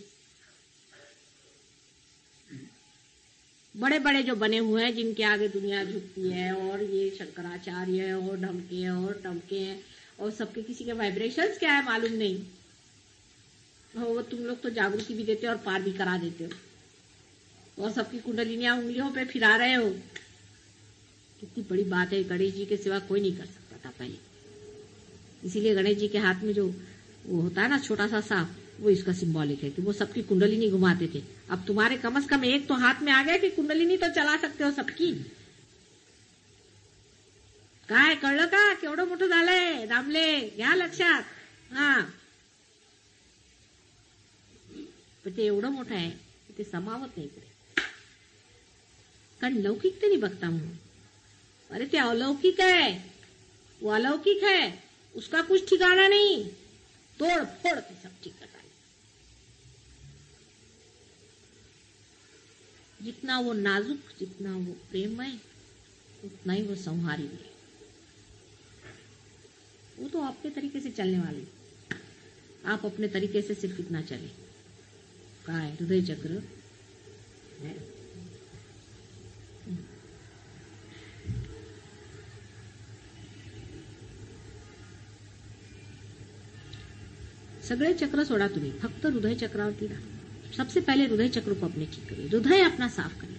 बड़े बड़े जो बने हुए हैं, जिनके आगे दुनिया झुकती है, और ये शंकराचार्य है और ढमके हैं और टमके हैं, और सबके किसी के वाइब्रेशंस क्या है मालूम नहीं। वो तुम लोग तो जागृति भी देते हो और पार भी करा देते हो, और सबकी कुंडलिनियां उंगलियों पे फिरा रहे हो। कितनी बड़ी बात है, गणेश जी के सिवा कोई नहीं कर सकता था पहले। इसीलिए गणेश जी के हाथ में जो वो होता है ना छोटा सा सांप, वो इसका सिंबॉलिक है कि वो सबकी कुंडलिनी घुमाते थे। अब तुम्हारे कम से कम एक तो हाथ में आ गया कि कुंडलिनी तो चला सकते हो सबकी। काय कळलं का, केवढं मोठं झालंय रामले, घ्या लक्षात। हा, पण ते एवढं मोठं आहे की ते समावत नाही इकडे, कारण लौकिक ते नाही बघता म्हणून। अरे ते अलौकिक है, वो अलौकिक है, उसका कुछ ठिकाना नहीं, तोड़ फोड़ के सब ठीक करता है। जितना वो नाजुक, जितना वो प्रेममय, उतना ही वो संहारी भी है। वो तो अपने तरीके से चलने वाली, आप अपने तरीके से सिर्फ इतना चले। काय हृदय चक्र है। सगळे चक्र सोडा, तुम्ही फक्त हृदय चक्रावरती राहा। सबसे पहले हृदय चक्र को अपने ठीक करिए, हृदय अपना साफ करिए।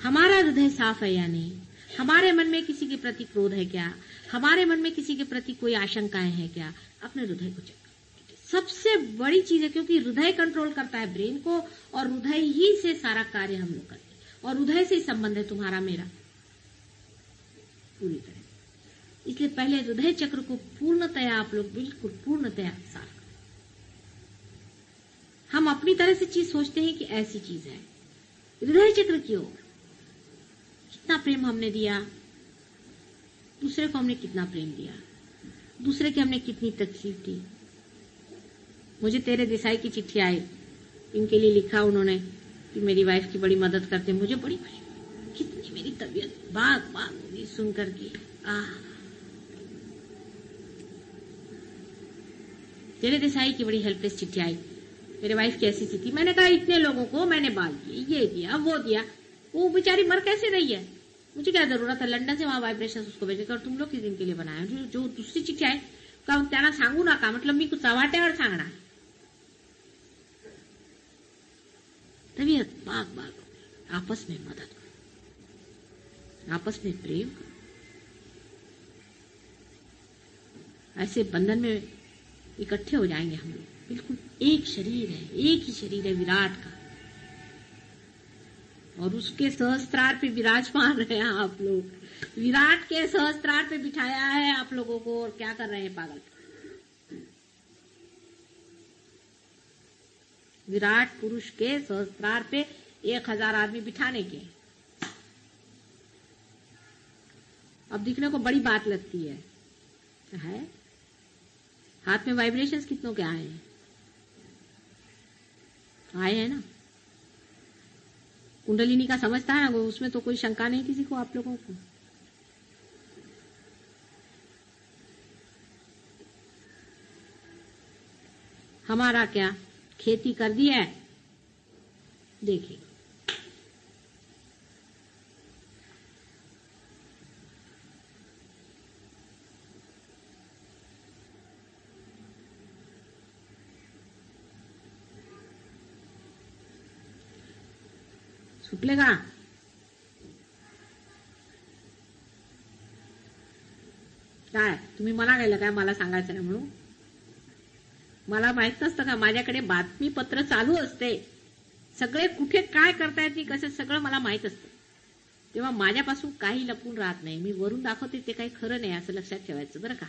हमारा हृदय साफ है या नहीं, हमारे मन में किसी के प्रति क्रोध है क्या, हमारे मन में किसी के प्रति कोई आशंकाएं हैं क्या, अपने हृदय को चेक करिए। सबसे बड़ी चीज है, क्योंकि हृदय कंट्रोल करता है ब्रेन को, और हृदय ही से सारा कार्य हम लोग करते हैं, और हृदय से ही संबंध है तुम्हारा मेरा पूरी तरह। इसलिए पहले हृदय चक्र को पूर्णतया आप लोग बिल्कुल पूर्णतया साफ। हम अपनी तरह से चीज सोचते हैं कि ऐसी चीज है, हृदय चक्र की ओर कितना प्रेम हमने दिया, दूसरे को हमने कितना प्रेम दिया, दूसरे की हमने कितनी तकलीफ दी। मुझे तेरे देसाई की चिट्ठी आई, इनके लिए लिखा उन्होंने कि मेरी वाइफ की बड़ी मदद करते, मुझे बड़ी खुशी, कितनी मेरी तबीयत बाग बाग होगी सुन करके। तेरे देसाई की बड़ी हेल्पलेस चिट्ठी आई, मेरे वाइफ की ऐसी थी। मैंने कहा इतने लोगों को मैंने बाल दिए, ये दिया वो दिया, वो बेचारी मर कैसे रही है, मुझे क्या जरूरत है लंदन से वहां वाइब्रेशन उसको भेजे, और तुम लोग किस दिन के लिए बनाया। जो दुसरी चिठ्ठी आहे का त्यांना सांगू नका, मतलब मी चव्हाट्यावर सांगणार। तबीयत बाग बाग, आपस में मदद करो, आपस में प्रेम करो। ऐसे बंधन में इकट्ठे हो जाएंगे हम लोग। बिल्कुल एक शरीर है, एक ही शरीर है विराट का, और उसके सहस्त्रार पे विराजमान रहे हैं आप लोग। विराट के सहस्त्रार पे बिठाया है आप लोगों को, और क्या कर रहे हैं पागल। विराट पुरुष के सहस्त्रार पे 1000 आदमी बिठाने के। अब दिखने को बड़ी बात लगती है, हाथ में वाइब्रेशंस कितनों के आए हैं। आए हैं ना। कुंडलिनी का समझता है ना, उसमें तो कोई शंका नहीं किसी को, आप लोगों को। हमारा क्या खेती कर दी है, देखिए। सुटले का काय तुम्ही मला गेलं काय, मला सांगायचं नाही म्हणून? मला माहित नसतं का, माझ्याकडे बातमीपत्र चालू असते, सगळे कुठे काय करतायत कसं सगळं मला माहित असतं, तेव्हा माझ्यापासून काही लपून राहत नाही. मी वरून दाखवते ते काही खरं नाही असं लक्षात ठेवायचं बरं का.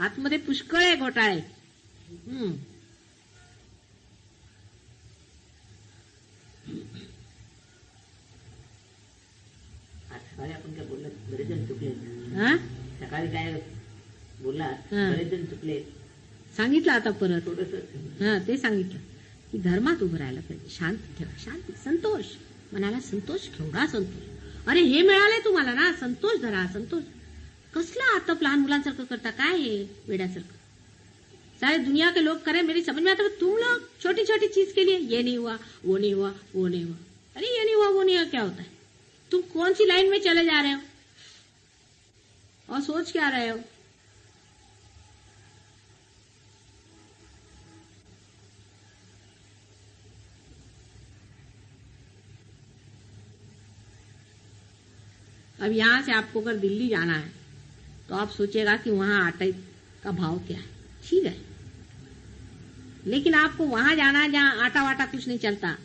आतमध्ये पुष्कळ आहे घोटाळे. सकाळी आपण काय बोलला, बरेच जण चुकले. सकाळी काय बोलला, बरेच जण चुकले. सांगितलं आता परत थोडस ते सांगितलं की धर्मात उभं राहायला पाहिजे, शांती ठेवा, शांती, संतोष, मनाला संतोष, केवढा संतोष. अरे हे मिळालंय तुम्हाला ना, संतोष धरा, संतोष. कसला आता लहान मुलांसारखं करता, काय हे वेड्यासारखं. सारे दुनिया के लोग करें, मेरी समझ में आता है, तुम लोग छोटी छोटी चीज के लिए ये नहीं हुआ, वो नहीं हुआ, वो नहीं हुआ. अरे ये नहीं हुआ, वो नहीं हुआ क्या होता है? तुम कौन सी लाइन में चले जा रहे हो और सोच क्या रहे हो? अब यहां से आपको अगर दिल्ली जाना है तो आप सोचेगा कि वहां आटे का भाव क्या है, ठीक है, लेकिन आपको वहां जाना है जहां आटा वाटा कुछ नहीं चलता,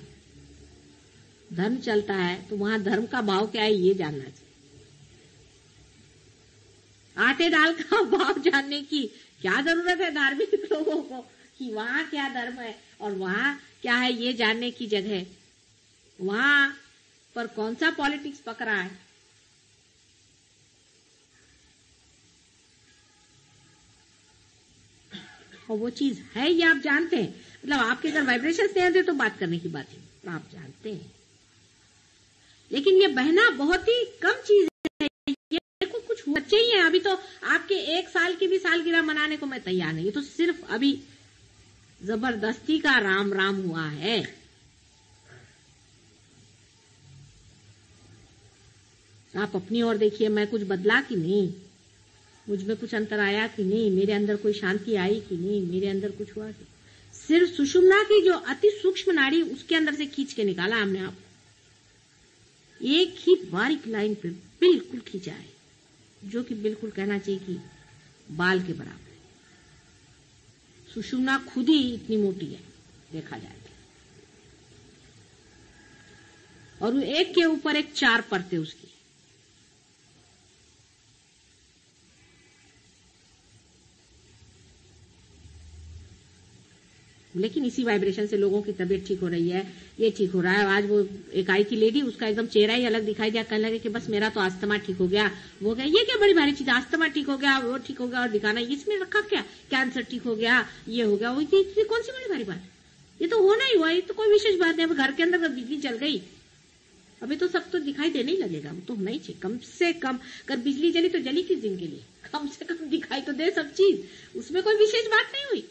धर्म चलता है, तो वहां धर्म का भाव क्या है ये जानना चाहिए. आटे दाल का भाव जानने की क्या जरूरत है धार्मिक लोगों को कि वहां क्या धर्म है और वहां क्या है ये जानने की जगह वहां पर कौन सा पॉलिटिक्स पक रहा है. और वो चीज है ये आप जानते हैं, मतलब आपके अगर वाइब्रेशंस नहीं आते तो बात करने की बात है, आप जानते हैं. लेकिन ये बहना बहुत ही कम चीज है, ये कुछ बच्चे ही हैं. अभी तो आपके 1 साल की भी सालगिरह मनाने को मैं तैयार नहीं, ये तो सिर्फ अभी जबरदस्ती का राम राम हुआ है. आप अपनी ओर देखिए, मैं कुछ बदला कि नहीं, मुझ में कुछ अंतर आया कि नहीं, मेरे अंदर कोई शांति आई कि नहीं, मेरे अंदर कुछ हुआ कि सिर्फ सुषुम्ना की जो अति सूक्ष्म नाड़ी उसके अंदर से खींच के निकाला हमने. आप एक ही बारीक लाइन पे बिल्कुल खींचा है, जो कि बिल्कुल कहना चाहिए कि बाल के बराबर है. सुषुम्ना खुद ही इतनी मोटी है देखा जाए तो, और एक के ऊपर एक 4 परतें उसकी. लेकिन इसी वाइब्रेशन से लोगों की तबीयत ठीक हो रही है, ये ठीक हो रहा है. आज वो एक आई थी लेडी, उसका एकदम चेहरा ही अलग दिखाई दिया, कहने लगे कि बस मेरा तो अस्थमा ठीक हो गया, वो गया. ये क्या बड़ी भारी चीज, अस्थमा ठीक हो गया, वो ठीक हो गया और दिखाना, इसमें रखा क्या, कैंसर ठीक हो गया, ये हो गया, वो ये कौन सी बड़ी भारी बात, ये तो होना ही हुआ, ये तो कोई विशेष बात नहीं. अब घर के अंदर बिजली चल गई, अभी तो सब तो दिखाई देने ही लगेगा, वो तो होना ही चाहिए. कम से कम अगर बिजली जली तो जली किस दिन के लिए, कम से कम दिखाई तो दे सब चीज, उसमें कोई विशेष बात नहीं हुई.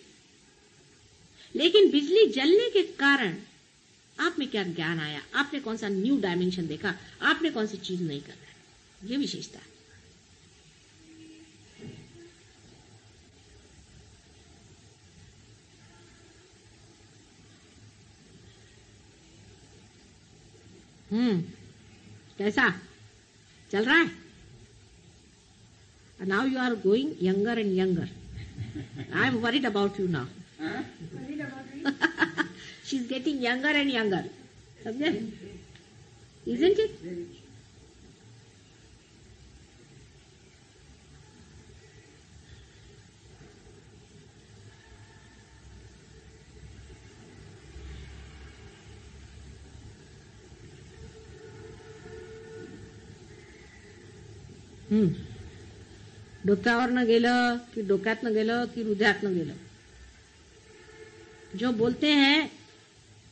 लेकिन बिजली जलने के कारण आप में क्या ज्ञान आया, आपने कौन सा न्यू डायमेंशन देखा, आपने कौन सी चीज नहीं कर रहा है, ये विशेषता है. कैसा चल रहा है? Now you are going younger and younger. I am worried about you now. She is getting younger and younger. समझे? Isn't it? डोक्यावरनं गेलं की डोक्यातनं गेलं की हृदयातनं गेलं. जो बोलते हैं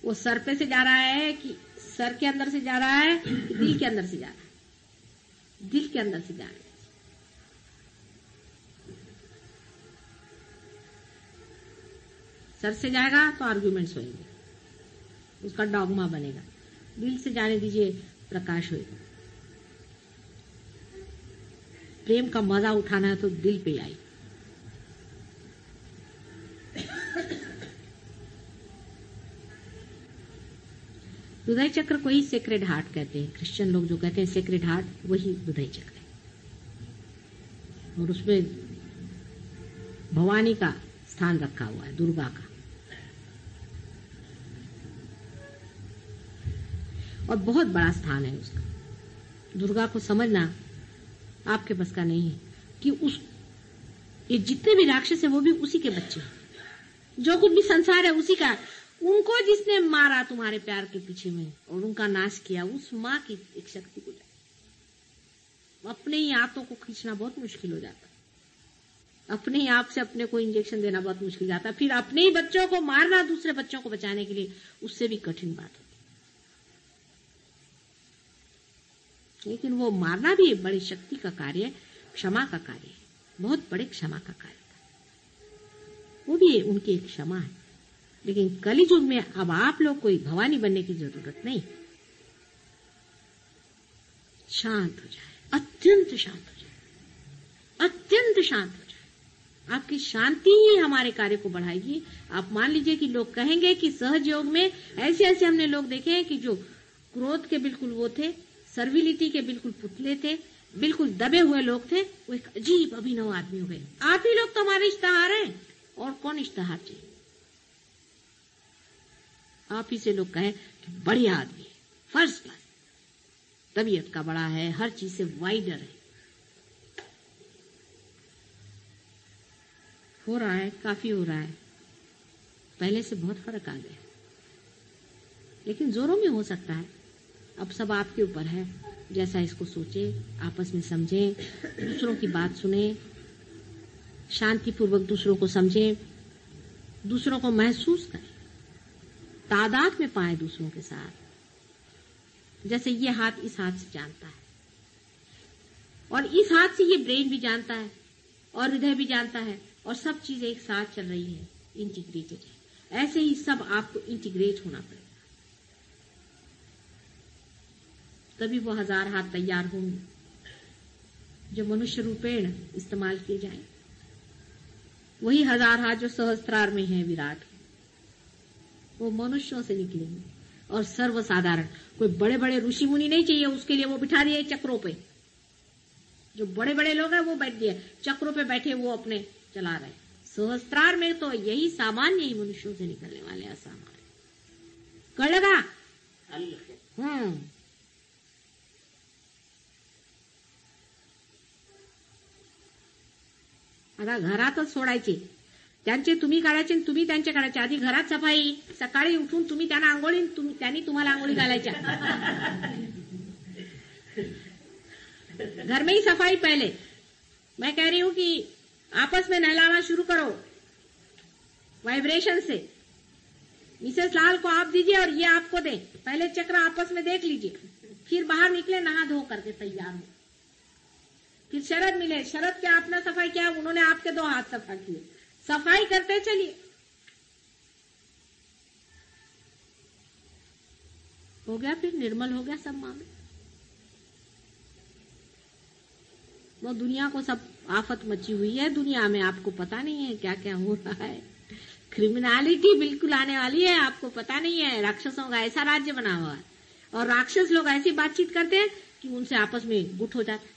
वो सर पे से जा रहा है कि सर के अंदर से जा रहा है कि दिल के अंदर से जा रहा है? दिल के अंदर से जा रहा है. सर से जाएगा तो आर्ग्यूमेंट्स होंगे, उसका डॉगमा बनेगा. दिल से जाने दीजिए, प्रकाश होगा. प्रेम का मजा उठाना है तो दिल पे आई. हृदय चक्र को ही सेक्रेड हार्ट कहते हैं. क्रिश्चियन लोग जो कहते हैं सेक्रेड हार्ट, वही हृदय चक्र है. और उसमें भवानी का स्थान रखा हुआ है, दुर्गा का. और बहुत बड़ा स्थान है उसका. दुर्गा को समझना आपके बस का नहीं है कि उस ये जितने भी राक्षस है वो भी उसी के बच्चे हैं. जो कुछ भी संसार है उसी का. उनको जिसने मारा तुम्हारे प्यार के पीछे में और उनका नाश किया, उस माँ की एक शक्ति को जाए. अपने ही आंतों को खींचना बहुत मुश्किल हो जाता. अपने ही आप से अपने को इंजेक्शन देना बहुत मुश्किल जाता. फिर अपने ही बच्चों को मारना दूसरे बच्चों को बचाने के लिए, उससे भी कठिन बात होती. लेकिन वो मारना भी बड़ी शक्ति का कार्य है, क्षमा का कार्य है. बहुत बड़े क्षमा का कार्य था. वो भी उनकी एक क्षमा है. लेकिन कली युग में अब आप लोग कोई भवानी बनने की जरूरत नहीं. शांत हो जाए, अत्यंत शांत हो जाए, अत्यंत शांत हो जाए. आपकी शांति ही हमारे कार्य को बढ़ाएगी. आप मान लीजिए कि लोग कहेंगे कि सहज योग में ऐसे ऐसे हमने लोग देखे हैं कि जो क्रोध के बिल्कुल वो थे, सर्विलिटी के बिल्कुल पुतले थे, बिल्कुल दबे हुए लोग थे, वो एक अजीब अभिनव आदमी हो गए. आप ही लोग तो हमारे इश्तेहार हैं. और कौन इश्तेहार चाहिए? आप ही से लोग कहें कि बढ़िया आदमी है, फर्स्ट क्लास, तबीयत का बड़ा है, हर चीज से वाइडर है. हो रहा है, काफी हो रहा है. पहले से बहुत फर्क आ गया, लेकिन जोरों में हो सकता है. अब सब आपके ऊपर है. जैसा इसको सोचे, आपस में समझे, दूसरों की बात सुने, शांतिपूर्वक दूसरों को समझे, दूसरों को महसूस करें, तादाद में पाए दूसरों के साथ. जैसे ये हाथ इस हाथ से जानता है, और इस हाथ से ये ब्रेन भी जानता है, और हृदय भी जानता है, और सब चीजें एक साथ चल रही है, इंटीग्रेटेड है. ऐसे ही सब आपको इंटीग्रेट होना पड़ेगा, तभी वो 1000 हाथ तैयार होंगे जो मनुष्य रूपेण इस्तेमाल किए जाएं. वही 1000 हाथ जो सहस्त्रार में है विराट, वो मनुष्यों से निकलेंगे. और सर्वसाधारण, कोई बड़े बड़े ऋषि मुनि नहीं चाहिए उसके लिए. वो बिठा दिए चक्रों पे. जो बड़े बड़े लोग हैं वो बैठ दिए चक्रों पे, बैठे वो अपने चला रहे. सहस्त्रार में तो यही सामान्य ही मनुष्यों से निकलने वाले असामान्य. कर लगा. आता घरातच सोडायचे. त्यांचे तुम्ही काढायचे आणि तुम्ही त्यांचे काढायचे. आधी घरात सफाई, सकाळी उठून तुम्ही त्यांना आंघोळी, त्यांनी तुम्हाला आंघोळी घालायच्या. घर में ही सफाई पहले. मैं कह रही हूं कि आपस में नहलाना शुरू करो वाइब्रेशन से. मिसेस लाल को आप दीजिए और ये आपको दे. पहले चक्र आपस में देख लीजिए, फिर बाहर निकले नहा धो करके तैयार हो. फिर शरद मिले. शरद क्या आपने सफाई किया, उन्होंने आपके 2 हाथ सफा किए. सफाई करते चलिए. हो गया, फिर निर्मल हो गया सब मामले. वो दुनिया को सब आफत मची हुई है. दुनिया में आपको पता नहीं है क्या क्या हो रहा है. क्रिमिनलिटी बिल्कुल आने वाली है, आपको पता नहीं है. राक्षसों का ऐसा राज्य बना हुआ है, और राक्षस लोग ऐसी बातचीत करते हैं कि उनसे आपस में गुट हो जाता है.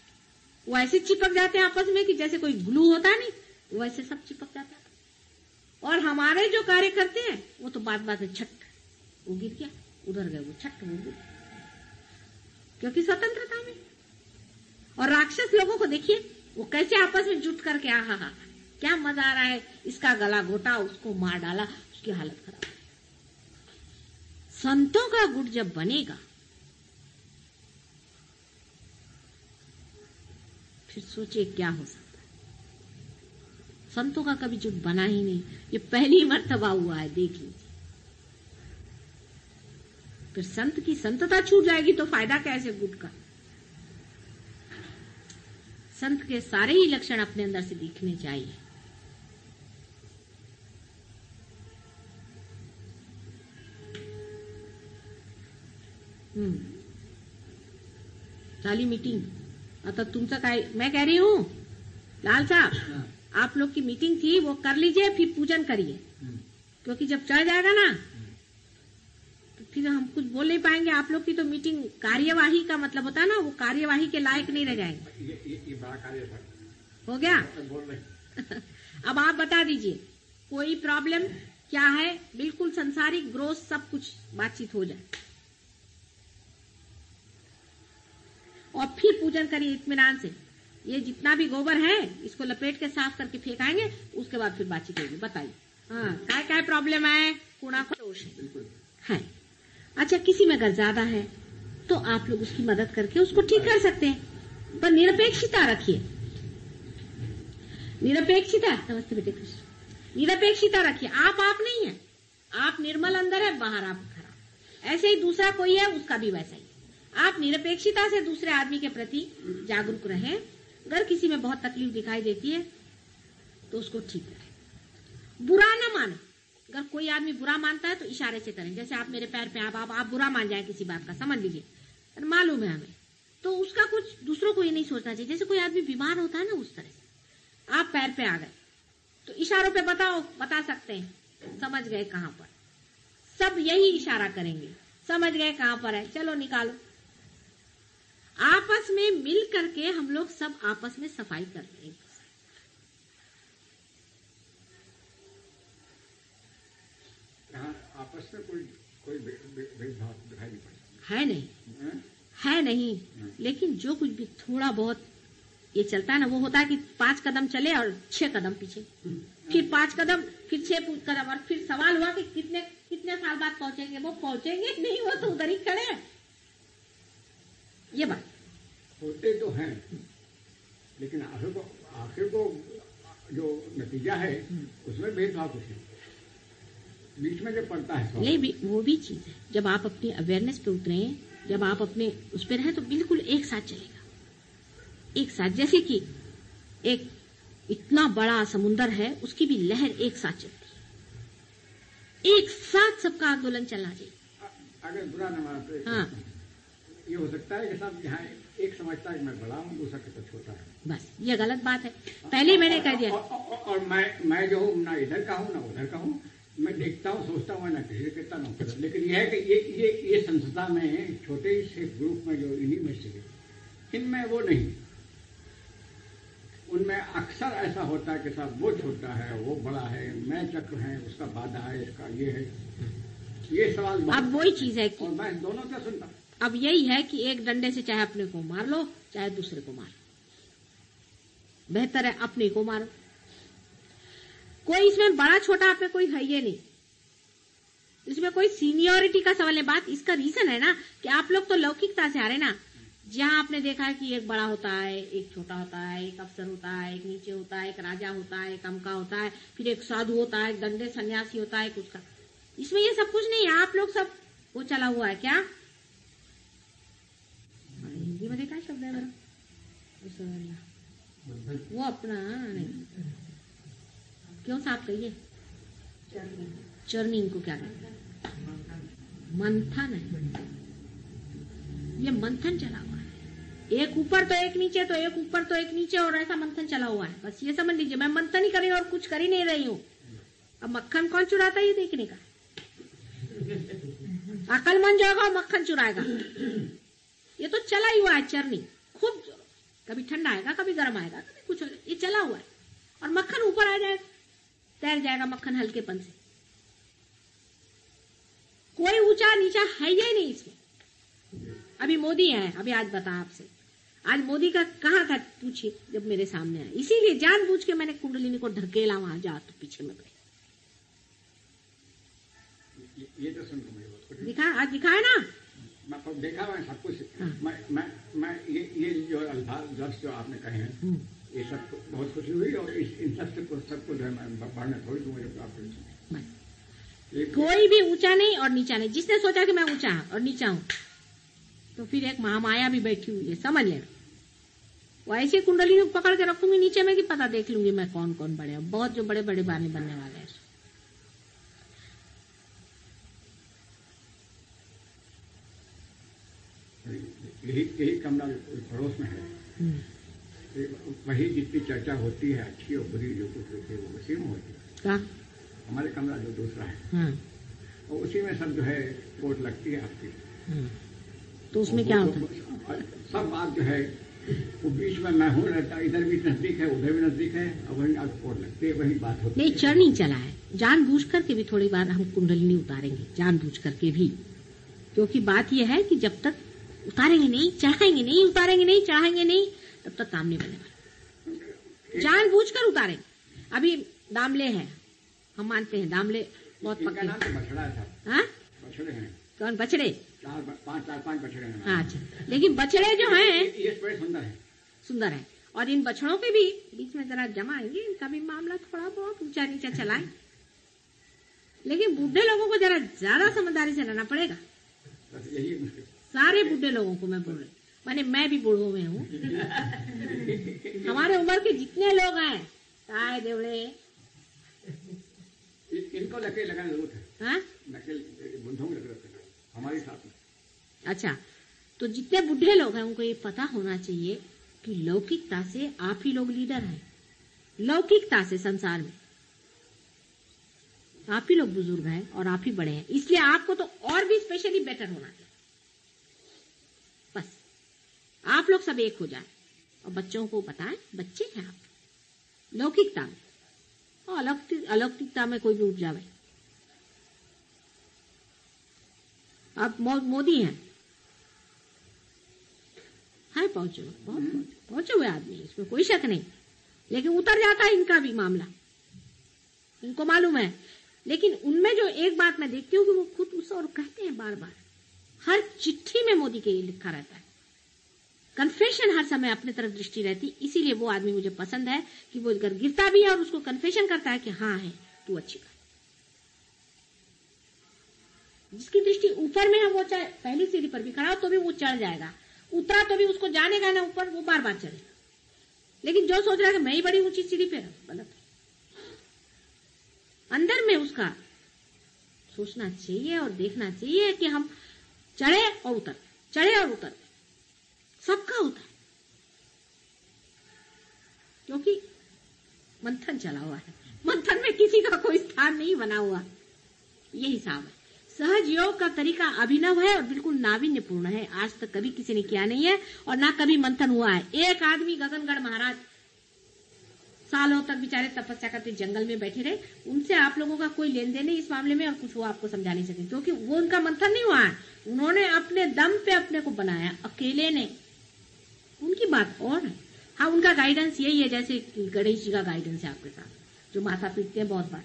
वो ऐसे चिपक जाते हैं आपस में कि जैसे कोई ग्लू होता है नहीं, वैसे सब चिपक जाता है. और हमारे जो कार्य करते हैं वो तो बात बात है, छट वो गिर गया, उधर गए वो, छट वो गिर, क्योंकि स्वतंत्रता में. और राक्षस लोगों को देखिए वो कैसे आपस में जुट करके, आहा क्या मजा आ रहा है. इसका गला घोटा, उसको मार डाला, उसकी हालत खराब. संतों का गुट जब बनेगा फिर सोचिए क्या हो सकता है. संतों का कभी जुट बना ही नहीं, ये पहली मर्तबा हुआ है, देख लीजिए। फिर संत की संतता छूट जाएगी तो फायदा कैसे गुट का। संत के सारे ही लक्षण अपने अंदर से दिखने चाहिए। झाली मीटिंग, आता तुमचं काय, मैं कह रही हूँ लाल साहब, आप लोग की मीटिंग थी वो कर लीजिए, फिर पूजन करिए, क्योंकि जब चढ़ जाएगा ना तो फिर हम कुछ बोल नहीं पाएंगे। आप लोग की तो मीटिंग कार्यवाही का मतलब होता है ना, वो कार्यवाही के लायक नहीं रह जाएंगे। ये बड़ा कार्य था, हो गया। बोल रहे अब आप बता दीजिए कोई प्रॉब्लम क्या है, बिल्कुल संसारिक ग्रोथ सब कुछ बातचीत हो जाए और फिर पूजन करिए इत्मीनान से। ये जितना भी गोबर है इसको लपेट के साफ करके फेंकाएंगे, उसके बाद फिर बातचीत होगी। बताइए हाँ क्या क्या प्रॉब्लम है, कूड़ा का दोष है। अच्छा, किसी में अगर ज्यादा है तो आप लोग उसकी मदद करके उसको ठीक कर सकते हैं, पर निरपेक्षता रखिए। निरपेक्षता, नमस्ते बेटे कृष्ण, निरपेक्षता रखिए। आप नहीं है, आप निर्मल अंदर है, बाहर आप खराब। ऐसे ही दूसरा कोई है उसका भी वैसा ही। आप निरपेक्षता से दूसरे आदमी के प्रति जागरूक रहें। अगर किसी में बहुत तकलीफ दिखाई देती है तो उसको ठीक करें, बुरा न माने। अगर कोई आदमी बुरा मानता है तो इशारे से करें, जैसे आप मेरे पैर पे आप बुरा मान जाए किसी बात का, समझ लीजिए, मालूम है हमें, तो उसका कुछ दूसरों को ये नहीं सोचना चाहिए। जैसे कोई आदमी बीमार होता है ना, उस तरह से आप पैर पे आ गए तो इशारों पे बता सकते हैं, समझ गए कहां पर, सब यही इशारा करेंगे, समझ गए कहां पर है, चलो निकालो। आपस में मिल करके हम लोग सब आपस में सफाई करते हैं। आपस में कोई भेदभाव दिखाई नहीं पड़ता है नहीं, है नहीं, लेकिन जो कुछ भी थोड़ा बहुत ये चलता है ना, वो होता है कि 5 कदम चले और 6 कदम पीछे, फिर 5 कदम, फिर 6 कदम, और फिर सवाल हुआ कि कितने साल बाद पहुंचेंगे। वो पहुंचेंगे नहीं, वो तो उधर ही खड़े हैं। ये बात होते तो हैं, लेकिन आखिर को जो नतीजा है उसमें भेदभाव कुछ नहीं, बीच में जो पड़ता है नहीं, वो भी चीज है। जब आप अपनी अवेयरनेस पे उतरे, जब आप अपने उस पर रहे तो बिल्कुल एक साथ चलेगा, एक साथ। जैसे कि एक इतना बड़ा समुंदर है, उसकी भी लहर एक साथ चलती है, एक साथ सबका आंदोलन चलना चाहिए। अगर बुरा न मानते, हाँ, ये हो सकता है कि साहब यहाँ एक समझता है कि मैं बड़ा हूँ, दूसरा कहता छोटा है, बस ये गलत बात है। पहले मैंने कह दिया। और मैं जो हूँ ना इधर का हूँ ना उधर का हूँ, मैं देखता हूँ, सोचता हूँ, ना किसी से कहता ना कहता। लेकिन यह है कि ये संस्था में छोटे से ग्रुप में जो इन्हीं में से, इनमें वो नहीं, उनमें अक्सर ऐसा होता है कि साहब वो छोटा है, वो बड़ा है, मैं चक्र है, उसका बाधा है, इसका ये है, ये सवाल। अब वही चीज है कि, और मैं दोनों का सुनता हूँ। अब यही है कि एक डंडे से चाहे अपने को मार लो, चाहे दूसरे को मार लो, बेहतर है अपने को मारो। कोई इसमें बड़ा छोटा आप में कोई है ये नहीं, इसमें कोई सीनियोरिटी का सवाल है। बात इसका रीजन है ना कि आप लोग तो लौकिकता से आ रहे ना, जहां आपने देखा है कि एक बड़ा होता है, एक छोटा होता है, एक अफसर होता है, एक नीचे होता है, एक राजा होता है, एक अमका होता है, फिर एक साधु होता है, एक दंडे सन्यासी होता है, कुछ का। इसमें ये सब कुछ नहीं है। आप लोग सब वो चला हुआ है क्या, हिंदी में क्या शब्द है मेरा, वो अपना नहीं, क्यों साहब कहिए, चर्निंग को क्या कहते हैं, मंथन है। ये मंथन चला हुआ है, एक ऊपर तो एक नीचे, तो एक ऊपर तो एक नीचे, और ऐसा मंथन चला हुआ है। बस ये समझ लीजिए, मैं मंथन ही कर रही हूँ और कुछ कर ही नहीं रही हूँ। अब मक्खन कौन चुराता है ये देखने का, अकलमंद जाएगा मक्खन चुराएगा। ये तो चला ही हुआ है चरनी, खूब कभी ठंडा आएगा, कभी गर्म आएगा, कभी कुछ, ये चला हुआ है। और मक्खन ऊपर आ जाएगा, तैर जाएगा मक्खन हल्केपन से। कोई ऊंचा नीचा है ही नहीं इसमें। अभी मोदी है, अभी आज बता आपसे, आज मोदी का कहाँ था पूछिए, जब मेरे सामने आया। इसीलिए जानबूझ के मैंने कुंडलिनी को ढकेला, वहां जा तो पीछे में गए। ये तो सुन मुझे दिखा, आज दिखाया ना, मैं देखा, मैं सब कुछ। मैं ये जो अल्फाज लफ्ज़ जो आपने कहे हैं, ये सब बहुत खुशी हुई। और इन सबको जो है मैं बढ़ने थोड़ी दूंगा। कोई भी ऊंचा नहीं और नीचा नहीं। जिसने सोचा कि मैं ऊंचा और नीचा हूं तो फिर एक महामाया भी बैठी हुई है, समझ लेना। वो ऐसी कुंडली पकड़ के रखूंगी नीचे में कि पता देख लूंगी मैं कौन कौन बड़े हैं। बहुत जो बड़े बड़े बाने बनने वाले हैं। यही कमरा पड़ोस में है, वही जितनी चर्चा होती है अच्छी और बुरी जो कुछ होती है वो उसी में होती है। क्या? हमारे कमरा जो दूसरा है और उसी में सब जो है कोट लगती है आपकी। तो उसमें क्या होता है? सब बात जो है वो बीच में मैं हूँ रहता, इधर भी नजदीक है उधर भी नजदीक है और वही आप कोट लगती है, वही बात होती है। नहीं, चढ़ नहीं चला है। जानबूझ करके भी थोड़ी बार हम कुंडलिनी उतारेंगे, जानबूझ करके भी। क्योंकि बात यह है कि जब तक उतारेंगे नहीं, चढ़ाएंगे नहीं, उतारेंगे नहीं, चढ़ाएंगे नहीं, तब तक काम नहीं बनेगा। जानबूझ कर उतारेंगे। अभी दामले हैं, हम मानते हैं दामले बहुत पक्के। बछड़ा था। हाँ? बछड़े हैं। कौन? बछड़े? चार पांच बछड़े हैं। अच्छा, लेकिन बछड़े जो हैं ये बड़े सुंदर है, सुंदर है। और इन बछड़ों के भी बीच में जरा जमाएंगे, इनका भी मामला थोड़ा बहुत ऊंचा नीचा चलाएं। लेकिन बूढ़े लोगों को जरा ज्यादा समझदारी से रहना पड़ेगा। यही मुश्किल। सारे बूढ़े लोगों को मैं बोल रही, माने मैं भी बूढ़ों में हूँ। हमारे उम्र के जितने लोग हैं, ताए देवड़े, इनको लकीर लगाना जरूरत है। हाँ? बुढ़ों की जरूरत है हमारे साथ में। अच्छा, तो जितने बूढ़े लोग हैं उनको ये पता होना चाहिए कि लौकिकता से आप ही लोग लीडर हैं। लौकिकता से संसार में आप ही लोग बुजुर्ग हैं और आप ही बड़े हैं। इसलिए आपको तो और भी स्पेशली बेटर होना चाहिए। बस आप लोग सब एक हो जाए और बच्चों को बताएं, बच्चे हैं आप लौकिकता में, और अलौकिकता में कोई भी उठ जावे। अब मोदी हैं, हाय पहुंचे, बहुत पहुंचे हुए आदमी, इसमें कोई शक नहीं। लेकिन उतर जाता है इनका भी मामला, इनको मालूम है। लेकिन उनमें जो एक बात मैं देखती हूँ कि वो खुद उस और कहते हैं बार बार, हर चिट्ठी में मोदी के लिखा रहता है, कन्फेशन हर समय अपने तरफ दृष्टि रहती। इसीलिए वो आदमी मुझे पसंद है कि वो अगर गिरता भी है और उसको कन्फेशन करता है कि हाँ है तू अच्छी बात। जिसकी दृष्टि ऊपर में है वो चाहे पहली सीढ़ी पर भी खड़ा हो तो भी वो चढ़ जाएगा, उतरा तो भी उसको जानेगा ना ऊपर, वो बार बार चढ़ेगा। लेकिन जो सोच रहा है कि मैं ही बड़ी ऊंची सीढ़ी पे, गलत। अंदर में उसका सोचना चाहिए और देखना चाहिए कि हम चढ़े और उतर, चढ़े और उतर, सबका होता है। क्योंकि मंथन चला हुआ है, मंथन में किसी का कोई स्थान नहीं बना हुआ, ये हिसाब है। सहज योग का तरीका अभिनव है और बिल्कुल नावीन्यपूर्ण है। आज तक कभी किसी ने किया नहीं है और ना कभी मंथन हुआ है। एक आदमी गगनगढ़ महाराज सालों तक बेचारे तपस्या करते जंगल में बैठे रहे, उनसे आप लोगों का कोई लेन देन नहीं इस मामले में, और कुछ वो आपको समझा नहीं सके क्योंकि वो उनका मंथन नहीं हुआ है। उन्होंने अपने दम पे अपने को बनाया, अकेले ने। उनकी बात और है। हाँ, उनका गाइडेंस यही है जैसे गणेश जी का गाइडेंस है आपके साथ, जो माथा पीटते हैं बहुत बार,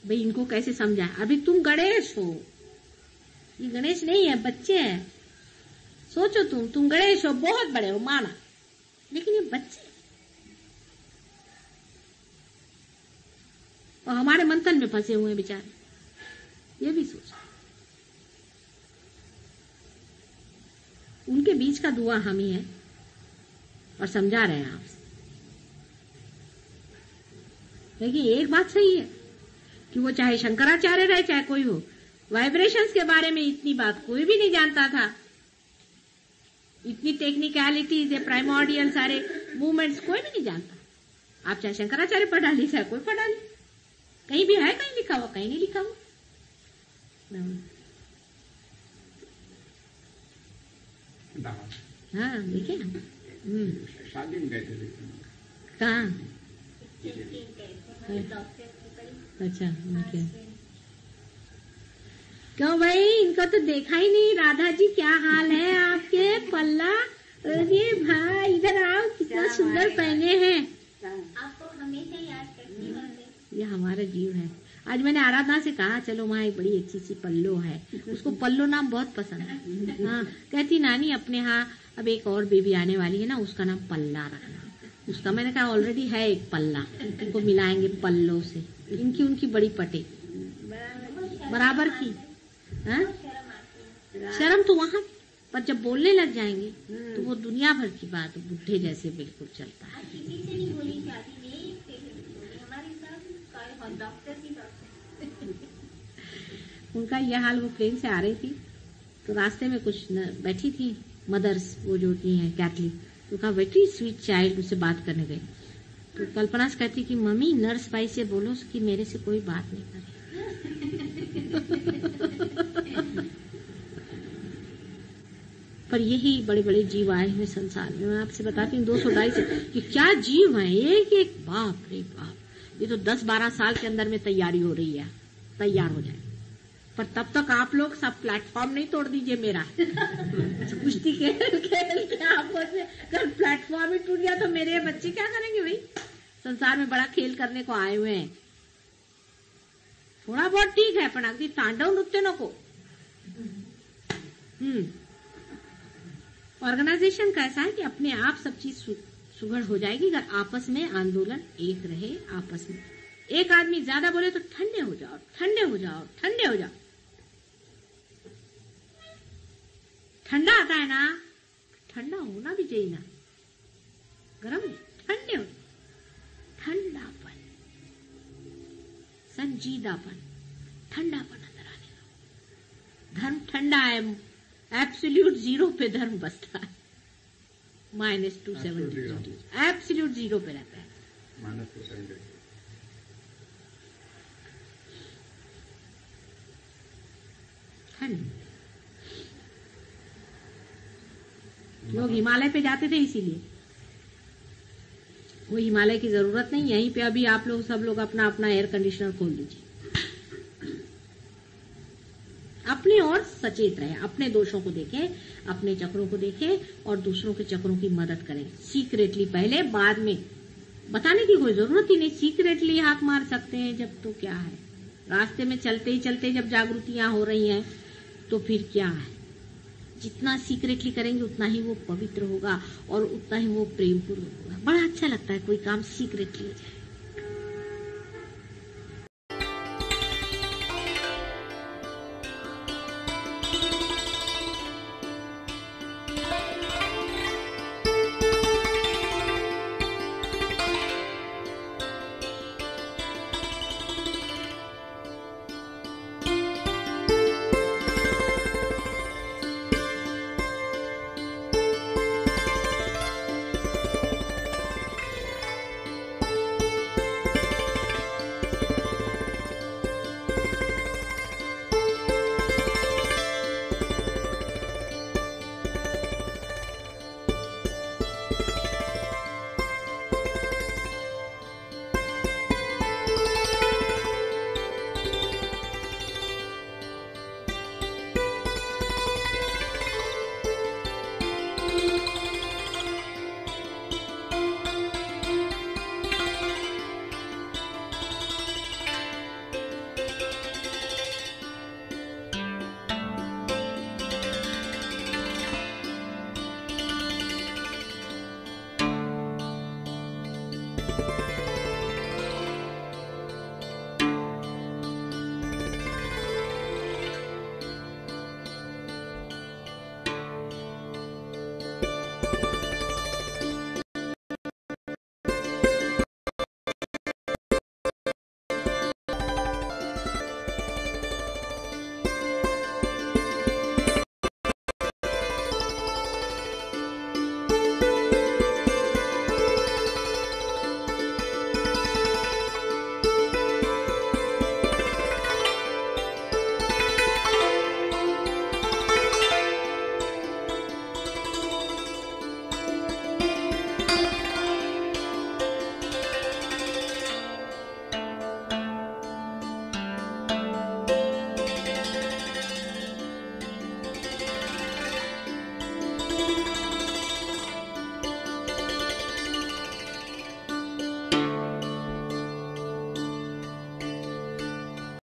भाई इनको कैसे समझाएं। अभी तुम गणेश हो, ये गणेश नहीं है, बच्चे हैं। सोचो तुम गणेश हो, बहुत बड़े हो माना, लेकिन ये बच्चे और हमारे मंथन में फंसे हुए हैं बेचारे। ये भी सोचो, उनके बीच का दुआ हम ही है और समझा रहे हैं आपसे। लेकिन एक बात सही है कि वो चाहे शंकराचार्य रहे चाहे कोई हो, वाइब्रेशंस के बारे में इतनी बात कोई भी नहीं जानता था। इतनी टेक्निकलिटीज है, प्राइमोर्डियल सारे मूवमेंट्स कोई भी नहीं जानता। आप चाहे शंकराचार्य पढ़ा ली चाहे कोई पढ़ा ली, कहीं भी है कहीं लिखा हुआ, कहीं नहीं लिखा हुआ। हाँ देखे शादी में गए थे। कहाँ? अच्छा, क्यों भाई, इनको तो देखा ही नहीं। राधा जी क्या हाल है आपके? पल्ला, अरे भाई इधर आओ, कितना सुंदर पहने हैं। आपको हमेशा याद करती हूँ। ये हमारा जीव है। आज मैंने आराधना से कहा चलो वहाँ एक बड़ी अच्छी सी पल्लो है, उसको पल्लो नाम बहुत पसंद है। हाँ, कहती नानी अपने यहाँ अब एक और बेबी आने वाली है ना, उसका नाम पल्ला रखना। उसका मैंने कहा ऑलरेडी है एक पल्ला, इनको मिलाएंगे पल्लों से, इनकी उनकी बड़ी पटे बराबर की। हाँ? शर्म तो वहां, पर जब बोलने लग जाएंगे तो वो दुनिया भर की बात बुढ़े जैसे बिल्कुल चलता है। किसी से नहीं बोली शादी में, एक से बोली हमारे साथ डॉक्टर की उनका यह हाल, वो प्लेन से आ रही थी तो रास्ते में कुछ बैठी थी मदर्स, वो जो होती हैं कैथलिक, तो कहा वेरी स्वीट चाइल्ड, उससे बात करने गई तो कल्पना से कहती कि मम्मी नर्स भाई से बोलो कि मेरे से कोई बात नहीं करे। पर यही बड़े बड़े जीव आए हुए संसार में। मैं आपसे बताती हूँ 200-250 से कि क्या जीव है, एक एक, बाप रे बाप। ये तो 10-12 साल के अंदर में तैयारी हो रही है, तैयार हो जाए। पर तब तक आप लोग सब प्लेटफॉर्म नहीं तोड़ दीजिए मेरा। कुश्ती खेल के आपको से कल प्लेटफॉर्म ही टूट गया तो मेरे बच्चे क्या करेंगे भाई? संसार में बड़ा खेल करने को आए हुए हैं। थोड़ा बहुत ठीक है, पण अगदी तांडव नृत्य नको। ऑर्गेनाइजेशन कैसा है कि अपने आप सब चीज सुघड़ हो जाएगी अगर आपस में आंदोलन एक रहे। आपस में एक आदमी ज्यादा बोले तो ठंडे हो जाओ, ठंडे हो जाओ, ठंडे हो जाओ। ठंडा आता है ना, ठंडा होना भी चाहिए ना, गरम ठंडे हो। ठंडापन, संजीदापन, ठंडापन अंदर आने दो। धर्म ठंडा है, एब्सोल्यूट 0 पे धर्म बसता है, -270 एब्सोल्यूट 0 पे रहता है। -270 ठंड। लोग हिमालय पे जाते थे इसीलिए, वो हिमालय की जरूरत नहीं। यहीं पे अभी आप लोग सब लोग अपना अपना एयर कंडीशनर खोल लीजिए, अपने और सचेत रहे, अपने दोषों को देखें, अपने चक्रों को देखें और दूसरों के चक्रों की मदद करें सीक्रेटली पहले, बाद में बताने की कोई जरूरत ही नहीं। सीक्रेटली हाथ मार सकते हैं जब, तो क्या है, रास्ते में चलते ही चलते जब जागृतियां हो रही हैं तो फिर क्या है। जितना सीक्रेटली करेंगे उतना ही वो पवित्र होगा और उतना ही वो प्रेमपूर्वक होगा। बड़ा अच्छा लगता है कोई काम सीक्रेटली हो जाए।